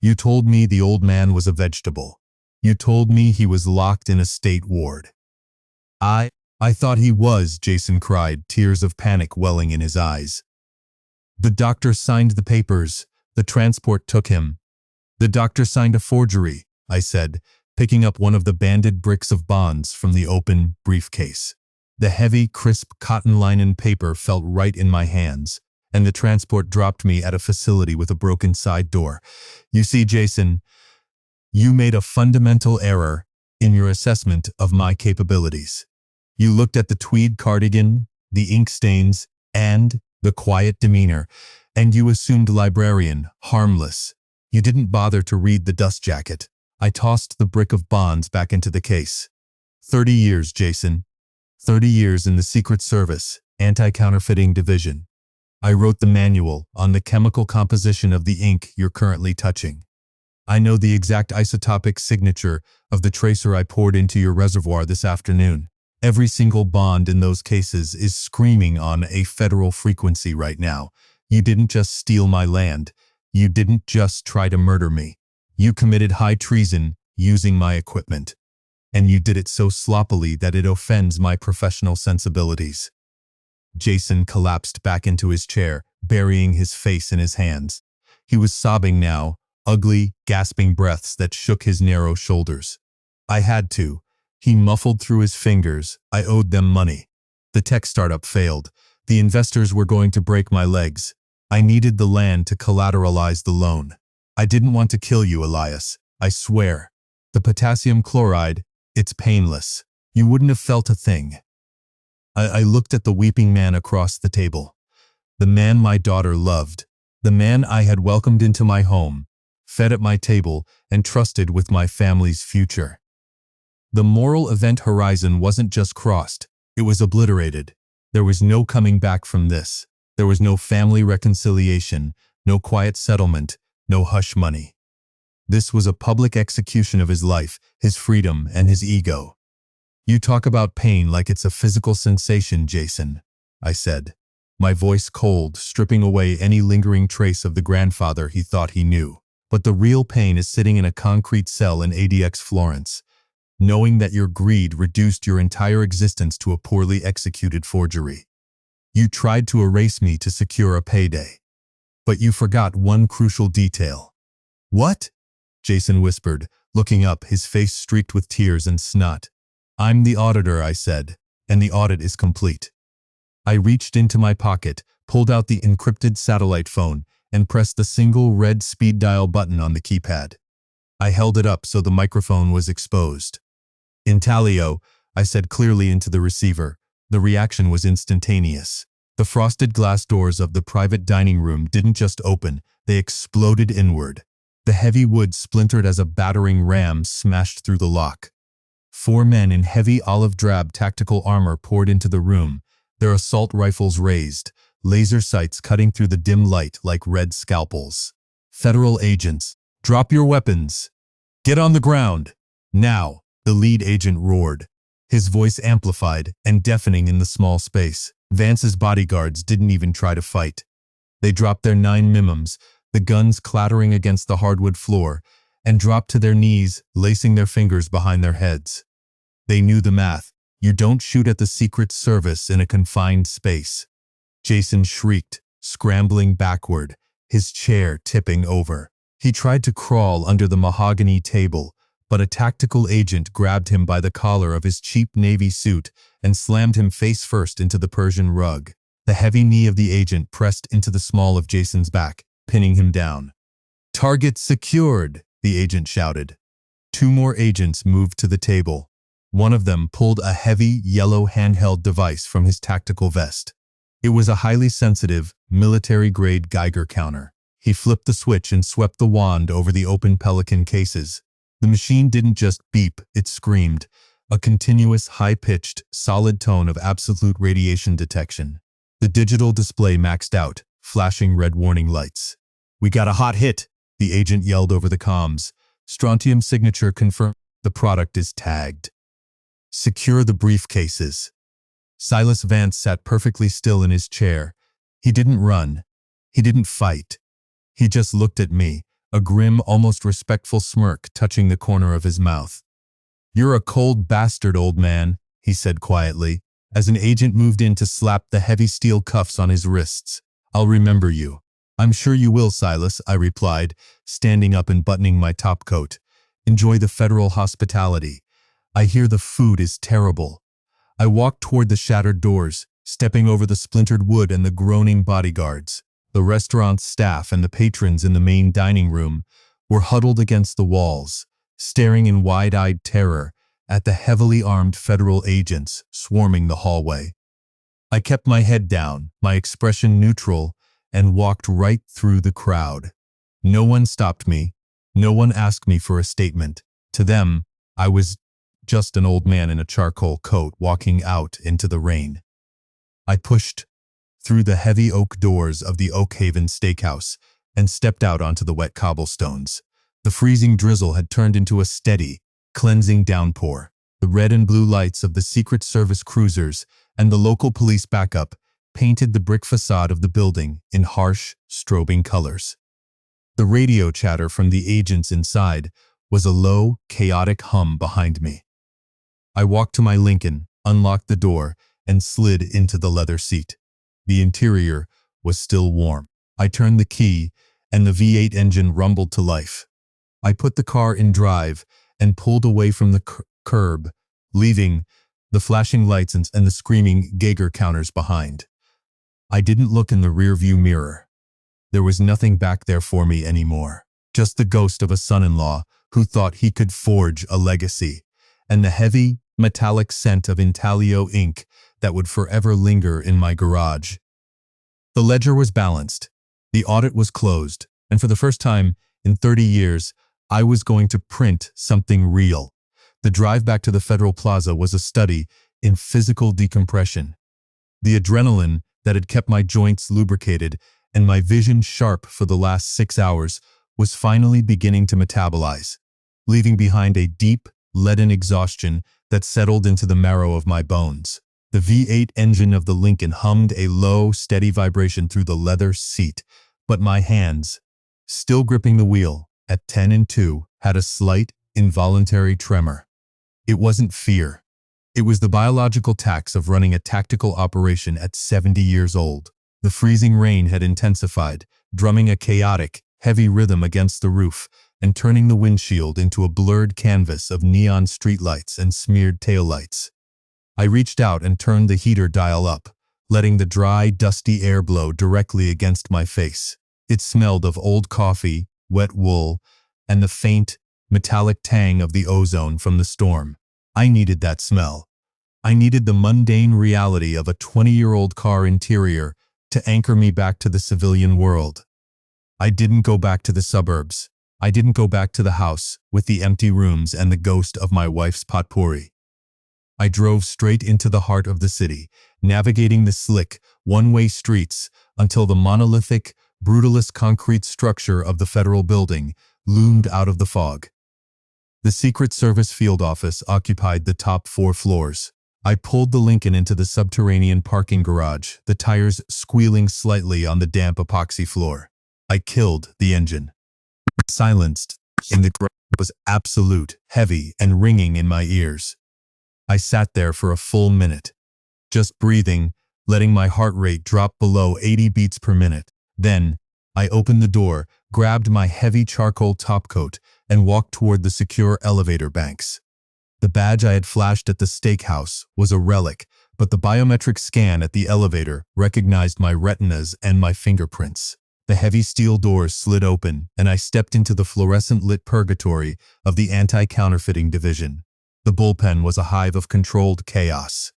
[SPEAKER 1] You told me the old man was a vegetable. You told me he was locked in a state ward. I thought he was, Jason cried, tears of panic welling in his eyes. The doctor signed the papers. The transport took him. The doctor signed a forgery, I said, picking up one of the banded bricks of bonds from the open briefcase. The heavy, crisp cotton-lined paper felt right in my hands, and the transport dropped me at a facility with a broken side door. You see, Jason, you made a fundamental error in your assessment of my capabilities. You looked at the tweed cardigan, the ink stains, and the quiet demeanor, and you assumed librarian, harmless. You didn't bother to read the dust jacket. I tossed the brick of bonds back into the case. 30 years, Jason. 30 years in the Secret Service, Anti-Counterfeiting Division. I wrote the manual on the chemical composition of the ink you're currently touching. I know the exact isotopic signature of the tracer I poured into your reservoir this afternoon. Every single bond in those cases is screaming on a federal frequency right now. You didn't just steal my land. You didn't just try to murder me. You committed high treason using my equipment. And you did it so sloppily that it offends my professional sensibilities. Jason collapsed back into his chair, burying his face in his hands. He was sobbing now, ugly, gasping breaths that shook his narrow shoulders. I had to. He muffled through his fingers. I owed them money. The tech startup failed. The investors were going to break my legs. I needed the land to collateralize the loan. I didn't want to kill you, Elias. I swear. The potassium chloride, it's painless. You wouldn't have felt a thing. I looked at the weeping man across the table. The man my daughter loved. The man I had welcomed into my home, fed at my table, and trusted with my family's future. The moral event horizon wasn't just crossed, it was obliterated. There was no coming back from this. There was no family reconciliation, no quiet settlement, no hush money. This was a public execution of his life, his freedom, and his ego. You talk about pain like it's a physical sensation, Jason, I said, my voice cold, stripping away any lingering trace of the grandfather he thought he knew. But the real pain is sitting in a concrete cell in ADX Florence, knowing that your greed reduced your entire existence to a poorly executed forgery. You tried to erase me to secure a payday. But you forgot one crucial detail. What? Jason whispered, looking up, his face streaked with tears and snot. I'm the auditor, I said, and the audit is complete. I reached into my pocket, pulled out the encrypted satellite phone, and pressed the single red speed dial button on the keypad. I held it up so the microphone was exposed. Intaglio, I said clearly into the receiver. The reaction was instantaneous. The frosted glass doors of the private dining room didn't just open, they exploded inward. The heavy wood splintered as a battering ram smashed through the lock. 4 men in heavy olive-drab tactical armor poured into the room, their assault rifles raised, laser sights cutting through the dim light like red scalpels. Federal agents, drop your weapons. Get on the ground. Now, the lead agent roared, his voice amplified and deafening in the small space. Vance's bodyguards didn't even try to fight. They dropped their 9mm, the guns clattering against the hardwood floor, and dropped to their knees, lacing their fingers behind their heads. They knew the math. You don't shoot at the Secret Service in a confined space. Jason shrieked, scrambling backward, his chair tipping over. He tried to crawl under the mahogany table, but a tactical agent grabbed him by the collar of his cheap navy suit and slammed him face first into the Persian rug. The heavy knee of the agent pressed into the small of Jason's back, pinning him down. Target secured, the agent shouted. 2 more agents moved to the table. One of them pulled a heavy, yellow handheld device from his tactical vest. It was a highly sensitive, military-grade Geiger counter. He flipped the switch and swept the wand over the open Pelican cases. The machine didn't just beep, it screamed, a continuous, high-pitched, solid tone of absolute radiation detection. The digital display maxed out, flashing red warning lights. We got a hot hit, the agent yelled over the comms. Strontium signature confirmed. The product is tagged. Secure the briefcases. Silas Vance sat perfectly still in his chair. He didn't run. He didn't fight. He just looked at me, a grim, almost respectful smirk touching the corner of his mouth. "You're a cold bastard, old man," he said quietly, as an agent moved in to slap the heavy steel cuffs on his wrists. "I'll remember you." "I'm sure you will, Silas," I replied, standing up and buttoning my top coat. "Enjoy the federal hospitality. I hear the food is terrible." I walked toward the shattered doors, stepping over the splintered wood and the groaning bodyguards. The restaurant's staff and the patrons in the main dining room were huddled against the walls, staring in wide-eyed terror at the heavily armed federal agents swarming the hallway. I kept my head down, my expression neutral, and walked right through the crowd. No one stopped me. No one asked me for a statement. To them, I was just an old man in a charcoal coat walking out into the rain. I pushed through the heavy oak doors of the Oak Haven Steakhouse and stepped out onto the wet cobblestones. The freezing drizzle had turned into a steady, cleansing downpour. The red and blue lights of the Secret Service cruisers and the local police backup painted the brick facade of the building in harsh, strobing colors. The radio chatter from the agents inside was a low, chaotic hum behind me. I walked to my Lincoln, unlocked the door, and slid into the leather seat. The interior was still warm. I turned the key, and the V8 engine rumbled to life. I put the car in drive and pulled away from the curb, leaving the flashing lights and the screaming Geiger counters behind. I didn't look in the rearview mirror. There was nothing back there for me anymore. Just the ghost of a son-in-law who thought he could forge a legacy, and the heavy, metallic scent of intaglio ink that would forever linger in my garage. The ledger was balanced. The audit was closed, and for the first time in 30 years, I was going to print something real. The drive back to the Federal Plaza was a study in physical decompression. The adrenaline that had kept my joints lubricated and my vision sharp for the last 6 hours was finally beginning to metabolize, leaving behind a deep, leaden exhaustion that settled into the marrow of my bones. The V8 engine of the Lincoln hummed a low, steady vibration through the leather seat, but my hands, still gripping the wheel at 10 and 2, had a slight, involuntary tremor. It wasn't fear. It was the biological tax of running a tactical operation at 70 years old. The freezing rain had intensified, drumming a chaotic, heavy rhythm against the roof and turning the windshield into a blurred canvas of neon streetlights and smeared taillights. I reached out and turned the heater dial up, letting the dry, dusty air blow directly against my face. It smelled of old coffee, wet wool, and the faint, metallic tang of the ozone from the storm. I needed that smell. I needed the mundane reality of a 20-year-old car interior to anchor me back to the civilian world. I didn't go back to the suburbs. I didn't go back to the house with the empty rooms and the ghost of my wife's potpourri. I drove straight into the heart of the city, navigating the slick, one-way streets until the monolithic, brutalist concrete structure of the federal building loomed out of the fog. The Secret Service field office occupied the top 4 floors. I pulled the Lincoln into the subterranean parking garage, the tires squealing slightly on the damp epoxy floor. I killed the engine. Silenced in the garage was absolute, heavy, and ringing in my ears. I sat there for a full minute, just breathing, letting my heart rate drop below 80 beats per minute. Then, I opened the door, grabbed my heavy charcoal topcoat, and walked toward the secure elevator banks. The badge I had flashed at the steakhouse was a relic, but the biometric scan at the elevator recognized my retinas and my fingerprints. The heavy steel doors slid open, and I stepped into the fluorescent-lit purgatory of the anti-counterfeiting division. The bullpen was a hive of controlled chaos.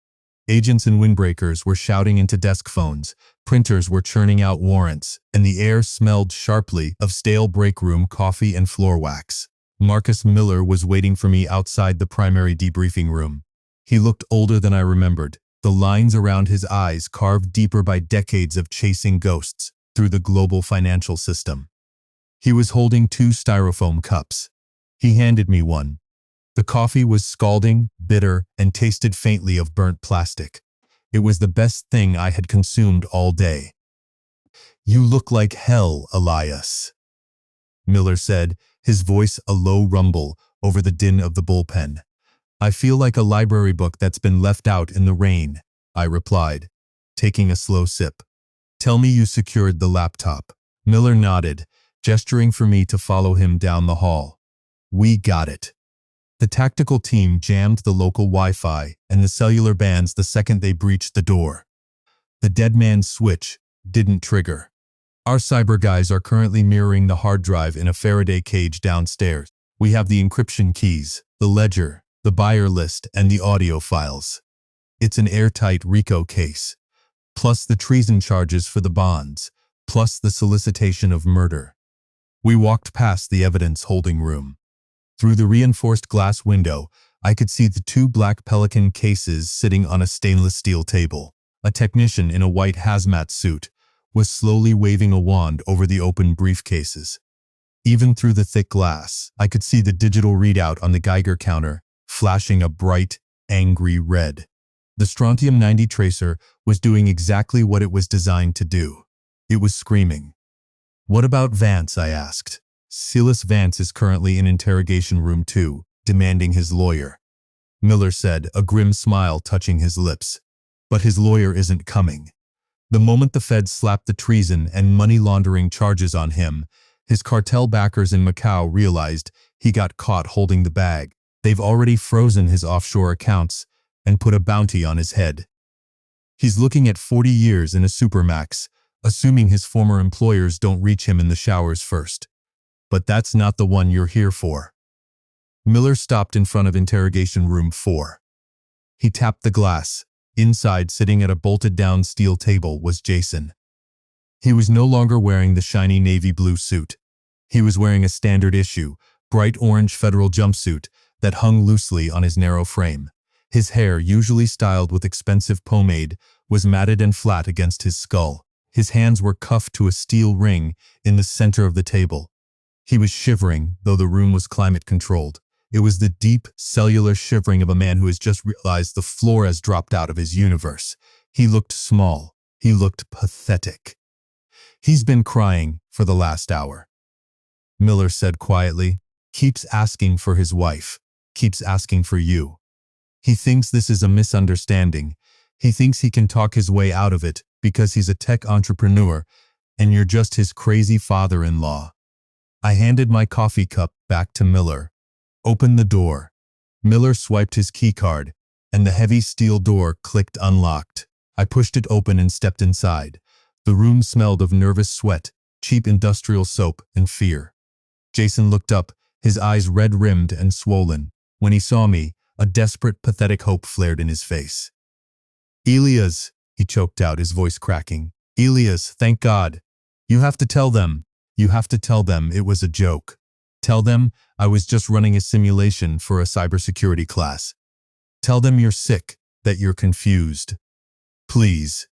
[SPEAKER 1] Agents and windbreakers were shouting into desk phones, printers were churning out warrants, and the air smelled sharply of stale break room coffee and floor wax. Marcus Miller was waiting for me outside the primary debriefing room. He looked older than I remembered, the lines around his eyes carved deeper by decades of chasing ghosts through the global financial system. He was holding 2 styrofoam cups. He handed me one. The coffee was scalding, bitter, and tasted faintly of burnt plastic. It was the best thing I had consumed all day. "You look like hell, Elias." Miller said, his voice a low rumble over the din of the bullpen. I feel like a library book that's been left out in the rain, I replied, taking a slow sip. Tell me you secured the laptop. Miller nodded, gesturing for me to follow him down the hall. We got it. The tactical team jammed the local Wi-Fi and the cellular bands the second they breached the door. The dead man's switch didn't trigger. Our cyber guys are currently mirroring the hard drive in a Faraday cage downstairs. We have the encryption keys, the ledger, the buyer list, and the audio files. It's an airtight RICO case, plus the treason charges for the bonds, plus the solicitation of murder. We walked past the evidence holding room. Through the reinforced glass window, I could see the two black Pelican cases sitting on a stainless steel table. A technician in a white hazmat suit was slowly waving a wand over the open briefcases. Even through the thick glass, I could see the digital readout on the Geiger counter, flashing a bright, angry red. The strontium-90 tracer was doing exactly what it was designed to do. It was screaming. What about Vance? I asked. Silas Vance is currently in interrogation room 2, demanding his lawyer. Miller said, a grim smile touching his lips. But his lawyer isn't coming. The moment the feds slapped the treason and money laundering charges on him, his cartel backers in Macau realized he got caught holding the bag. They've already frozen his offshore accounts and put a bounty on his head. He's looking at 40 years in a supermax, assuming his former employers don't reach him in the showers first. But that's not the one you're here for. Miller stopped in front of interrogation room 4. He tapped the glass. Inside, sitting at a bolted-down steel table, was Jason. He was no longer wearing the shiny navy blue suit. He was wearing a standard-issue, bright orange federal jumpsuit that hung loosely on his narrow frame. His hair, usually styled with expensive pomade, was matted and flat against his skull. His hands were cuffed to a steel ring in the center of the table. He was shivering, though the room was climate-controlled. It was the deep, cellular shivering of a man who has just realized the floor has dropped out of his universe. He looked small. He looked pathetic. He's been crying for the last hour. Miller said quietly, keeps asking for his wife, keeps asking for you. He thinks this is a misunderstanding. He thinks he can talk his way out of it because he's a tech entrepreneur and you're just his crazy father-in-law. I handed my coffee cup back to Miller. Open the door. Miller swiped his keycard, and the heavy steel door clicked unlocked. I pushed it open and stepped inside. The room smelled of nervous sweat, cheap industrial soap, and fear. Jason looked up, his eyes red-rimmed and swollen. When he saw me, a desperate, pathetic hope flared in his face. Elias, he choked out, his voice cracking. Elias, thank God. You have to tell them. You have to tell them it was a joke. Tell them I was just running a simulation for a cybersecurity class. Tell them you're sick, that you're confused. Please.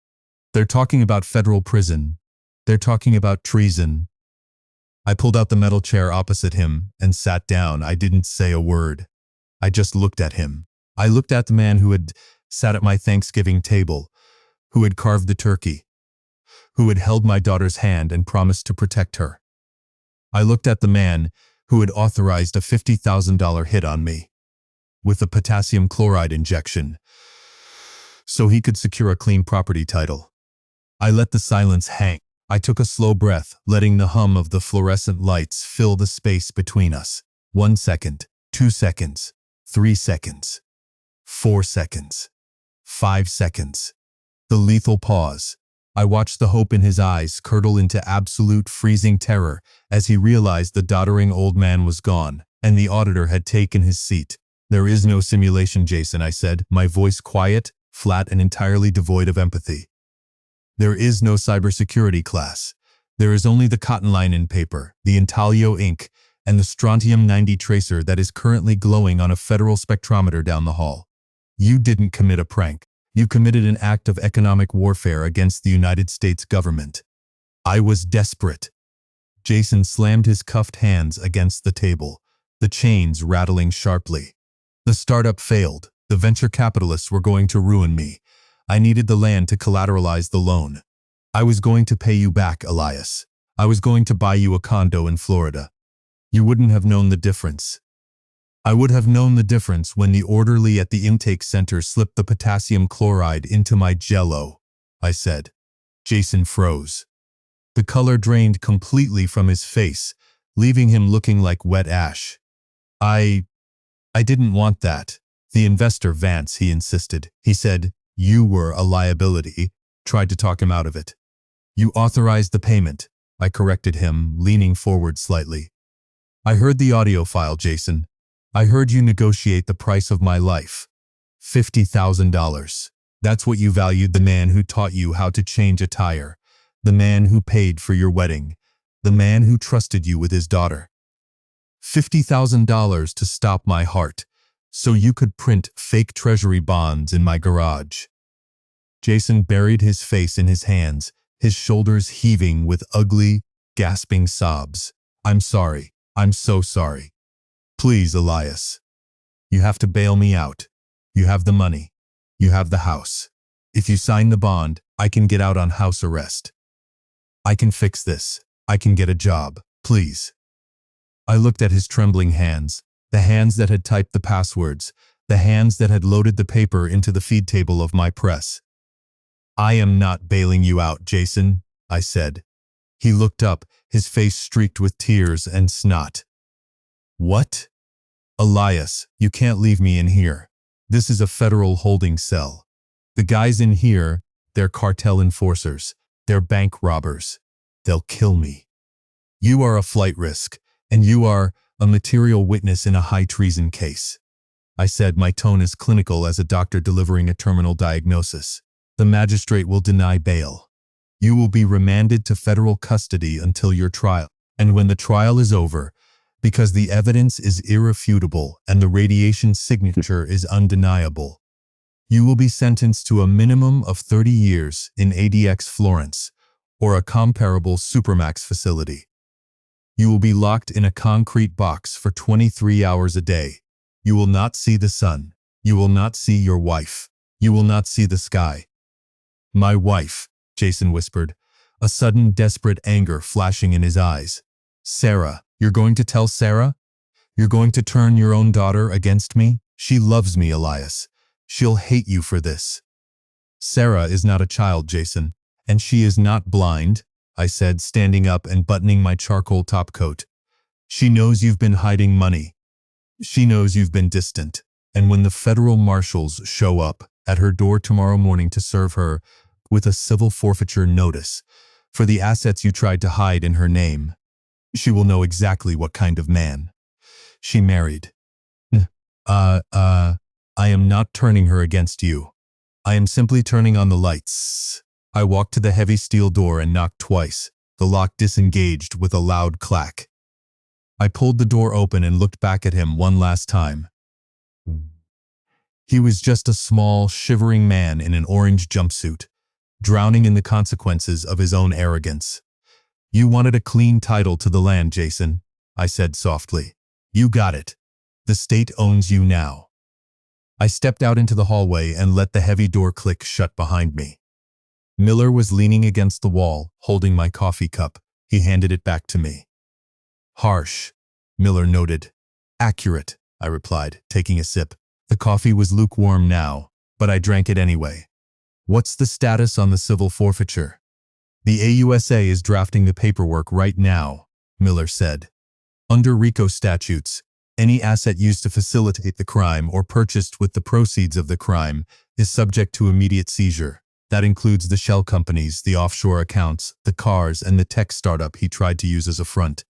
[SPEAKER 1] They're talking about federal prison. They're talking about treason. I pulled out the metal chair opposite him and sat down. I didn't say a word. I just looked at him. I looked at the man who had sat at my Thanksgiving table, who had carved the turkey, who had held my daughter's hand and promised to protect her. I looked at the man who had authorized a $50,000 hit on me with a potassium chloride injection so he could secure a clean property title. I let the silence hang. I took a slow breath, letting the hum of the fluorescent lights fill the space between us. 1 second, 2 seconds, 3 seconds, 4 seconds, 5 seconds. The lethal pause. I watched the hope in his eyes curdle into absolute freezing terror as he realized the doddering old man was gone, and the auditor had taken his seat. There is no simulation, Jason, I said, my voice quiet, flat, and entirely devoid of empathy. There is no cybersecurity class. There is only the cotton line in paper, the intaglio ink, and the strontium-90 tracer that is currently glowing on a federal spectrometer down the hall. You didn't commit a prank. You committed an act of economic warfare against the United States government. I was desperate. Jason slammed his cuffed hands against the table, the chains rattling sharply. The startup failed. The venture capitalists were going to ruin me. I needed the land to collateralize the loan. I was going to pay you back, Elias. I was going to buy you a condo in Florida. You wouldn't have known the difference. I would have known the difference when the orderly at the intake center slipped the potassium chloride into my jello, I said. Jason froze. The color drained completely from his face, leaving him looking like wet ash. I didn't want that. The investor, Vance, he insisted. He said, you were a liability. Tried to talk him out of it. You authorized the payment, I corrected him, leaning forward slightly. I heard the audio file, Jason. I heard you negotiate the price of my life. $50,000. That's what you valued the man who taught you how to change a tire, the man who paid for your wedding, the man who trusted you with his daughter. $50,000 to stop my heart, so you could print fake treasury bonds in my garage. Jason buried his face in his hands, his shoulders heaving with ugly, gasping sobs. I'm sorry. I'm so sorry. Please, Elias. You have to bail me out. You have the money. You have the house. If you sign the bond, I can get out on house arrest. I can fix this. I can get a job. Please. I looked at his trembling hands, the hands that had typed the passwords, the hands that had loaded the paper into the feed table of my press. I am not bailing you out, Jason, I said. He looked up, his face streaked with tears and snot. What? Elias, you can't leave me in here. This is a federal holding cell. The guys in here, they're cartel enforcers. They're bank robbers. They'll kill me. You are a flight risk, and you are a material witness in a high treason case. I said, my tone as clinical as a doctor delivering a terminal diagnosis. The magistrate will deny bail. You will be remanded to federal custody until your trial. And when the trial is over, because the evidence is irrefutable and the radiation signature is undeniable, you will be sentenced to a minimum of 30 years in ADX Florence or a comparable Supermax facility. You will be locked in a concrete box for 23 hours a day. You will not see the sun. You will not see your wife. You will not see the sky. My wife, Jason whispered, a sudden desperate anger flashing in his eyes. Sarah, you're going to tell Sarah? You're going to turn your own daughter against me? She loves me, Elias. She'll hate you for this. Sarah is not a child, Jason, and she is not blind, I said, standing up and buttoning my charcoal topcoat. She knows you've been hiding money. She knows you've been distant, and when the federal marshals show up at her door tomorrow morning to serve her with a civil forfeiture notice for the assets you tried to hide in her name, she will know exactly what kind of man she married. I am not turning her against you. I am simply turning on the lights. I walked to the heavy steel door and knocked twice. The lock disengaged with a loud clack. I pulled the door open and looked back at him one last time. He was just a small, shivering man in an orange jumpsuit, drowning in the consequences of his own arrogance. You wanted a clean title to the land, Jason, I said softly. You got it. The state owns you now. I stepped out into the hallway and let the heavy door click shut behind me. Miller was leaning against the wall, holding my coffee cup. He handed it back to me. Harsh, Miller noted. Accurate, I replied, taking a sip. The coffee was lukewarm now, but I drank it anyway. What's the status on the civil forfeiture? The AUSA is drafting the paperwork right now, Miller said. Under RICO statutes, any asset used to facilitate the crime or purchased with the proceeds of the crime is subject to immediate seizure. That includes the shell companies, the offshore accounts, the cars, and the tech startup he tried to use as a front.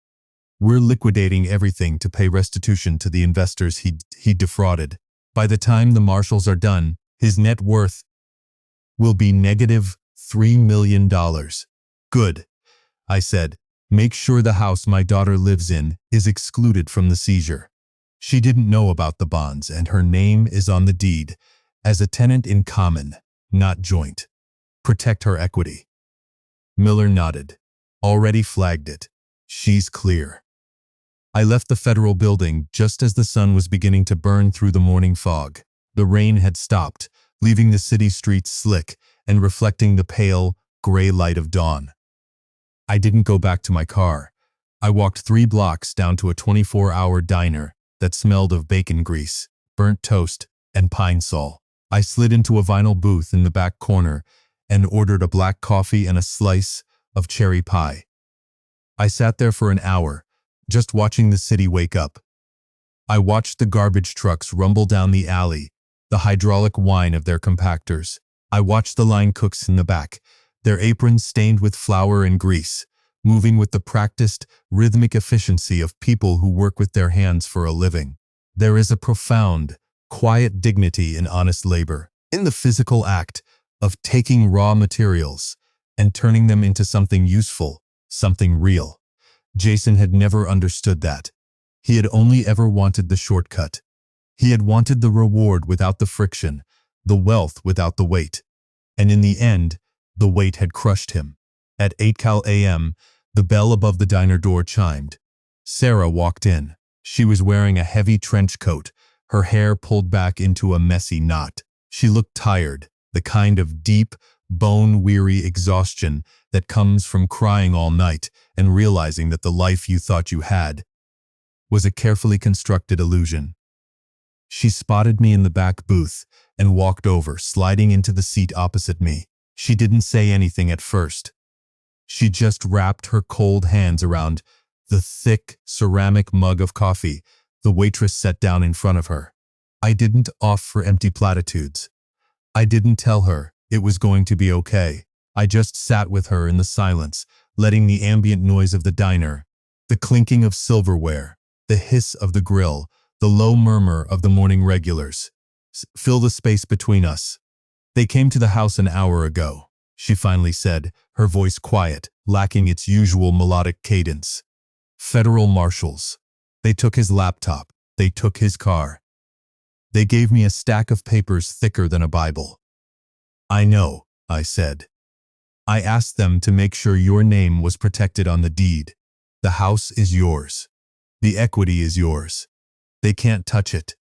[SPEAKER 1] We're liquidating everything to pay restitution to the investors he defrauded. By the time the marshals are done, his net worth will be negative $3 million. Good, I said. Make sure the house my daughter lives in is excluded from the seizure. She didn't know about the bonds, and her name is on the deed as a tenant in common, not joint. Protect her equity. Miller nodded. Already flagged it. She's clear. I left the federal building just as the sun was beginning to burn through the morning fog. The rain had stopped, leaving the city streets slick and reflecting the pale, gray light of dawn. I didn't go back to my car. I walked 3 blocks down to a 24-hour diner that smelled of bacon grease, burnt toast, and pine sol. I slid into a vinyl booth in the back corner and ordered a black coffee and a slice of cherry pie. I sat there for an hour, just watching the city wake up. I watched the garbage trucks rumble down the alley, the hydraulic whine of their compactors. I watched the line cooks in the back, their aprons stained with flour and grease, moving with the practiced, rhythmic efficiency of people who work with their hands for a living. There is a profound, quiet dignity in honest labor, in the physical act of taking raw materials and turning them into something useful, something real. Jason had never understood that. He had only ever wanted the shortcut. He had wanted the reward without the friction, the wealth without the weight. And in the end, the weight had crushed him. At 8 a.m., the bell above the diner door chimed. Sarah walked in. She was wearing a heavy trench coat, her hair pulled back into a messy knot. She looked tired, the kind of deep, bone-weary exhaustion that comes from crying all night and realizing that the life you thought you had was a carefully constructed illusion. She spotted me in the back booth and walked over, sliding into the seat opposite me. She didn't say anything at first. She just wrapped her cold hands around the thick ceramic mug of coffee the waitress set down in front of her. I didn't offer empty platitudes. I didn't tell her it was going to be okay. I just sat with her in the silence, letting the ambient noise of the diner, the clinking of silverware, the hiss of the grill, the low murmur of the morning regulars, fill the space between us. They came to the house an hour ago, she finally said, her voice quiet, lacking its usual melodic cadence. Federal marshals. They took his laptop. They took his car. They gave me a stack of papers thicker than a Bible. I know, I said. I asked them to make sure your name was protected on the deed. The house is yours. The equity is yours. They can't touch it.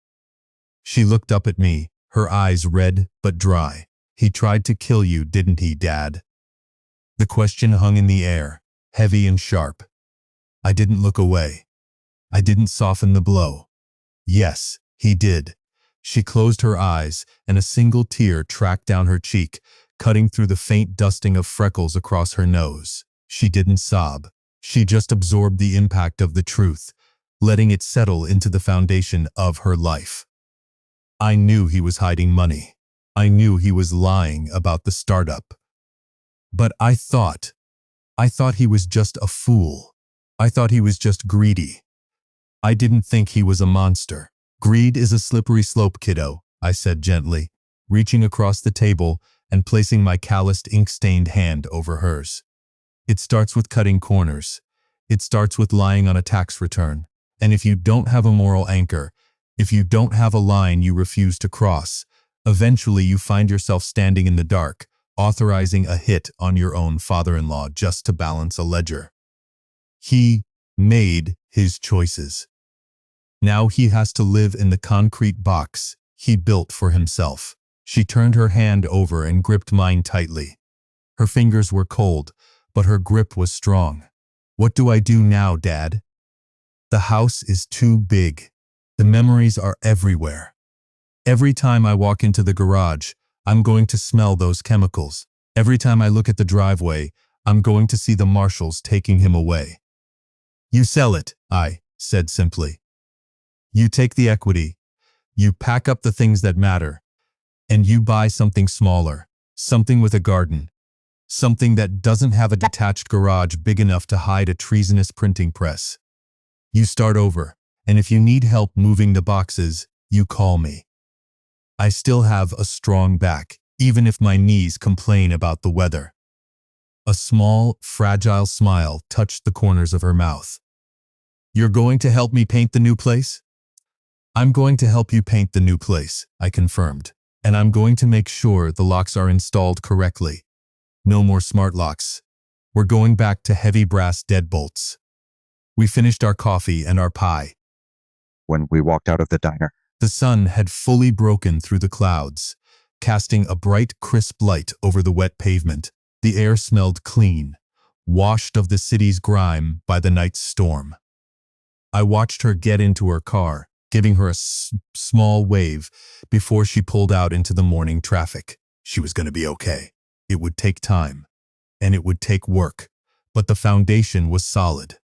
[SPEAKER 1] She looked up at me, her eyes red but dry. He tried to kill you, didn't he, Dad? The question hung in the air, heavy and sharp. I didn't look away. I didn't soften the blow. Yes, he did. She closed her eyes, and a single tear tracked down her cheek, cutting through the faint dusting of freckles across her nose. She didn't sob. She just absorbed the impact of the truth, letting it settle into the foundation of her life. I knew he was hiding money. I knew he was lying about the startup. But I thought he was just a fool. I thought he was just greedy. I didn't think he was a monster. Greed is a slippery slope, kiddo, I said gently, reaching across the table and placing my calloused, ink-stained hand over hers. It starts with cutting corners. It starts with lying on a tax return. And if you don't have a moral anchor, if you don't have a line you refuse to cross, eventually you find yourself standing in the dark, authorizing a hit on your own father-in-law just to balance a ledger. He made his choices. Now he has to live in the concrete box he built for himself. She turned her hand over and gripped mine tightly. Her fingers were cold, but her grip was strong. What do I do now, Dad? The house is too big. The memories are everywhere. Every time I walk into the garage, I'm going to smell those chemicals. Every time I look at the driveway, I'm going to see the marshals taking him away. You sell it, I said simply. You take the equity, you pack up the things that matter, and you buy something smaller, something with a garden, something that doesn't have a detached garage big enough to hide a treasonous printing press. You start over, and if you need help moving the boxes, you call me. I still have a strong back, even if my knees complain about the weather. A small, fragile smile touched the corners of her mouth. You're going to help me paint the new place? I'm going to help you paint the new place, I confirmed, and I'm going to make sure the locks are installed correctly. No more smart locks. We're going back to heavy brass deadbolts. We finished our coffee and our pie.
[SPEAKER 2] When we walked out of the diner,
[SPEAKER 1] The sun had fully broken through the clouds, casting a bright, crisp light over the wet pavement. The air smelled clean, washed of the city's grime by the night's storm. I watched her get into her car, giving her a small wave before she pulled out into the morning traffic. She was going to be okay. It would take time, and it would take work, but the foundation was solid.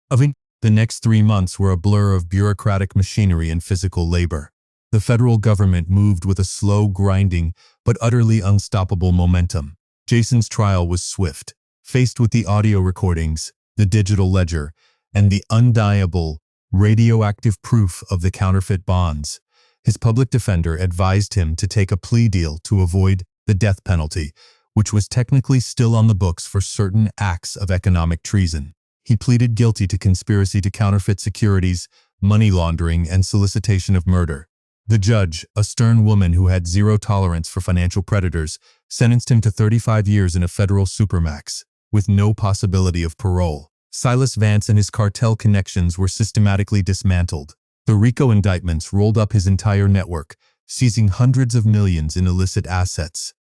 [SPEAKER 1] The next 3 months were a blur of bureaucratic machinery and physical labor. The federal government moved with a slow, grinding, but utterly unstoppable momentum. Jason's trial was swift. Faced with the audio recordings, the digital ledger, and the undeniable, radioactive proof of the counterfeit bonds, his public defender advised him to take a plea deal to avoid the death penalty, which was technically still on the books for certain acts of economic treason. He pleaded guilty to conspiracy to counterfeit securities, money laundering, and solicitation of murder. The judge, a stern woman who had zero tolerance for financial predators, sentenced him to 35 years in a federal supermax, with no possibility of parole. Silas Vance and his cartel connections were systematically dismantled. The RICO indictments rolled up his entire network, seizing hundreds of millions in illicit assets.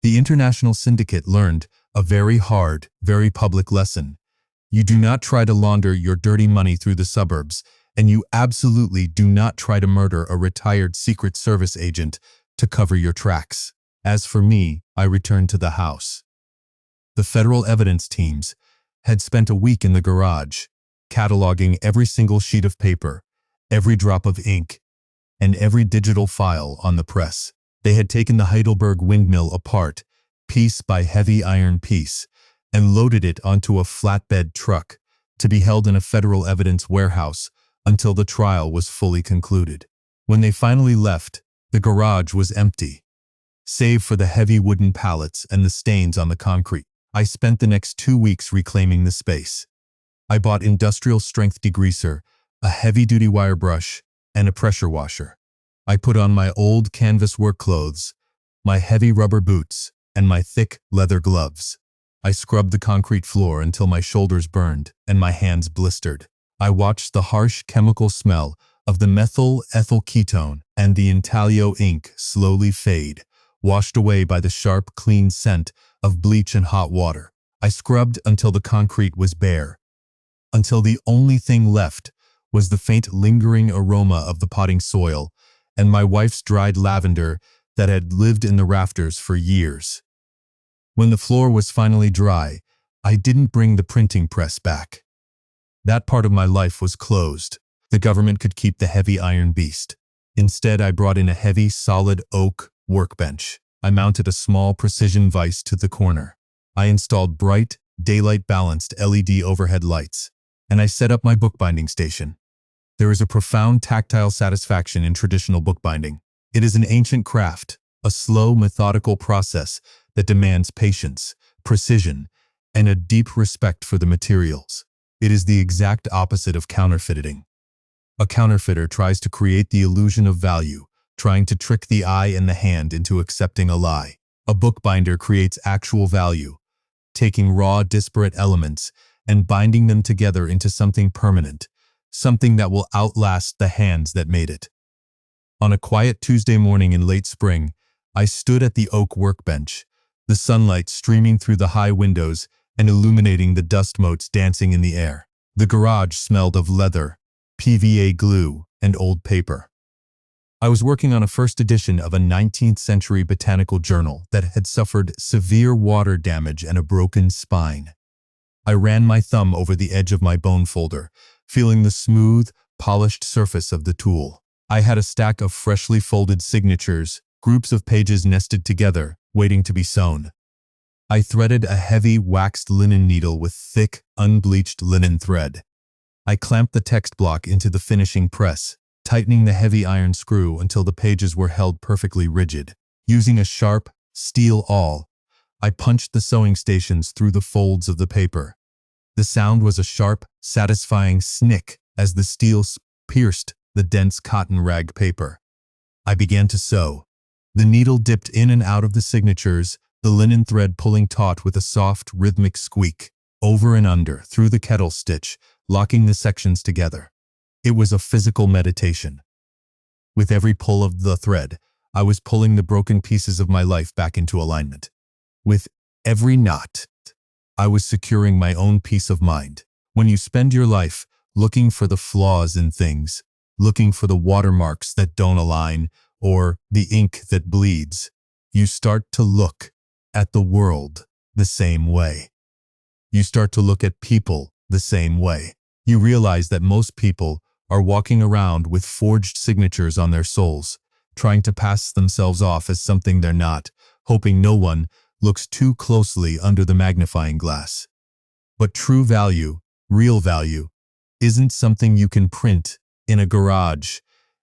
[SPEAKER 1] The international syndicate learned a very hard, very public lesson. You do not try to launder your dirty money through the suburbs, and you absolutely do not try to murder a retired Secret Service agent to cover your tracks. As for me, I returned to the house. The federal evidence teams had spent a week in the garage, cataloging every single sheet of paper, every drop of ink, and every digital file on the press. They had taken the Heidelberg windmill apart, piece by heavy iron piece, and loaded it onto a flatbed truck to be held in a federal evidence warehouse until the trial was fully concluded. When they finally left, the garage was empty, save for the heavy wooden pallets and the stains on the concrete. I spent the next 2 weeks reclaiming the space. I bought industrial-strength degreaser, a heavy-duty wire brush, and a pressure washer. I put on my old canvas work clothes, my heavy rubber boots, and my thick leather gloves. I scrubbed the concrete floor until my shoulders burned and my hands blistered. I watched the harsh chemical smell of the methyl ethyl ketone and the intalio ink slowly fade, washed away by the sharp, clean scent of bleach and hot water. I scrubbed until the concrete was bare, until the only thing left was the faint lingering aroma of the potting soil and my wife's dried lavender that had lived in the rafters for years. When the floor was finally dry, I didn't bring the printing press back. That part of my life was closed. The government could keep the heavy iron beast. Instead, I brought in a heavy, solid oak workbench. I mounted a small precision vise to the corner. I installed bright, daylight-balanced LED overhead lights, and I set up my bookbinding station. There is a profound tactile satisfaction in traditional bookbinding. It is an ancient craft, a slow, methodical process that demands patience, precision, and a deep respect for the materials. It is the exact opposite of counterfeiting. A counterfeiter tries to create the illusion of value, trying to trick the eye and the hand into accepting a lie. A bookbinder creates actual value, taking raw, disparate elements and binding them together into something permanent, something that will outlast the hands that made it. On a quiet Tuesday morning in late spring, I stood at the oak workbench, the sunlight streaming through the high windows and illuminating the dust motes dancing in the air. The garage smelled of leather, PVA glue, and old paper. I was working on a first edition of a 19th century botanical journal that had suffered severe water damage and a broken spine. I ran my thumb over the edge of my bone folder, feeling the smooth, polished surface of the tool. I had a stack of freshly folded signatures, groups of pages nested together, waiting to be sewn. I threaded a heavy, waxed linen needle with thick, unbleached linen thread. I clamped the text block into the finishing press, tightening the heavy iron screw until the pages were held perfectly rigid. Using a sharp, steel awl, I punched the sewing stations through the folds of the paper. The sound was a sharp, satisfying snick as the steel pierced the dense cotton rag paper. I began to sew. The needle dipped in and out of the signatures, the linen thread pulling taut with a soft, rhythmic squeak, over and under, through the kettle stitch, locking the sections together. It was a physical meditation. With every pull of the thread, I was pulling the broken pieces of my life back into alignment. With every knot, I was securing my own peace of mind. When you spend your life looking for the flaws in things, looking for the watermarks that don't align, or the ink that bleeds, you start to look at the world the same way. You start to look at people the same way. You realize that most people are walking around with forged signatures on their souls, trying to pass themselves off as something they're not, hoping no one looks too closely under the magnifying glass. But true value, real value, isn't something you can print in a garage,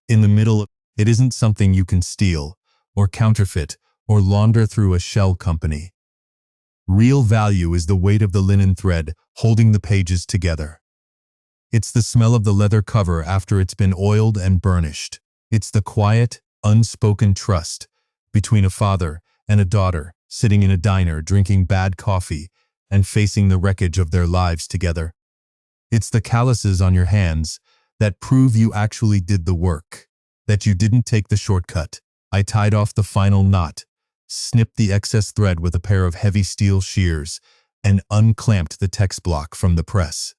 [SPEAKER 1] in the middle of, it isn't something you can steal, or counterfeit, or launder through a shell company. Real value is the weight of the linen thread holding the pages together. It's the smell of the leather cover after it's been oiled and burnished. It's the quiet, unspoken trust between a father and a daughter sitting in a diner drinking bad coffee and facing the wreckage of their lives together. It's the calluses on your hands that prove you actually did the work, that you didn't take the shortcut. I tied off the final knot, snipped the excess thread with a pair of heavy steel shears, and unclamped the text block from the press.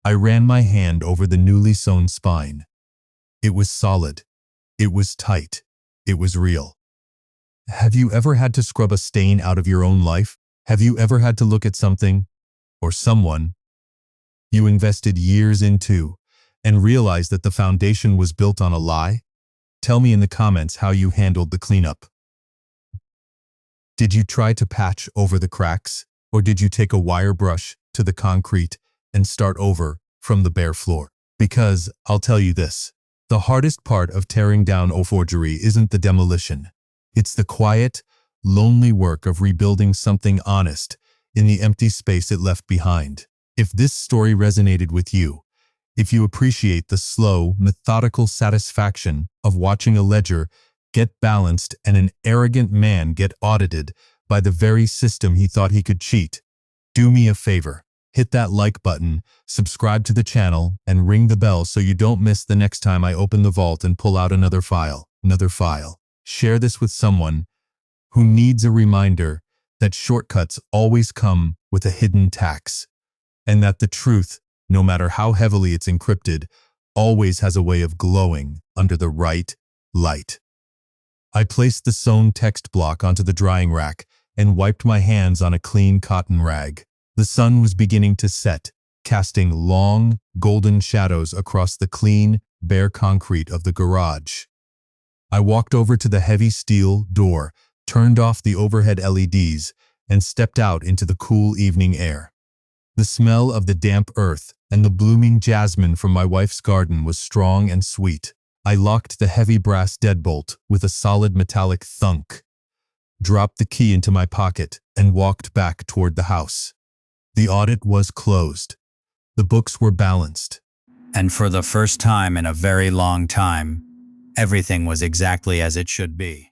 [SPEAKER 1] I ran my hand over the newly sewn spine. It was solid. It was tight. It was real. Have you ever had to scrub a stain out of your own life? Have you ever had to look at something, or someone, you invested years into, and realized that the foundation was built on a lie? Tell me in the comments how you handled the cleanup. Did you try to patch over the cracks, or did you take a wire brush to the concrete and start over from the bare floor? Because, I'll tell you this, the hardest part of tearing down a forgery isn't the demolition. It's the quiet, lonely work of rebuilding something honest in the empty space it left behind. If this story resonated with you, if you appreciate the slow, methodical satisfaction of watching a ledger get balanced and an arrogant man get audited by the very system he thought he could cheat, do me a favor. Hit that like button, subscribe to the channel, and ring the bell so you don't miss the next time I open the vault and pull out another file. Share this with someone who needs a reminder that shortcuts always come with a hidden tax, and that the truth, no matter how heavily it's encrypted, always has a way of glowing under the right light. I placed the sewn text block onto the drying rack and wiped my hands on a clean cotton rag. The sun was beginning to set, casting long, golden shadows across the clean, bare concrete of the garage. I walked over to the heavy steel door, turned off the overhead LEDs, and stepped out into the cool evening air. The smell of the damp earth and the blooming jasmine from my wife's garden was strong and sweet. I locked the heavy brass deadbolt with a solid metallic thunk, dropped the key into my pocket, and walked back toward the house. The audit was closed. The books were balanced.
[SPEAKER 4] And for the first time in a very long time, everything was exactly as it should be.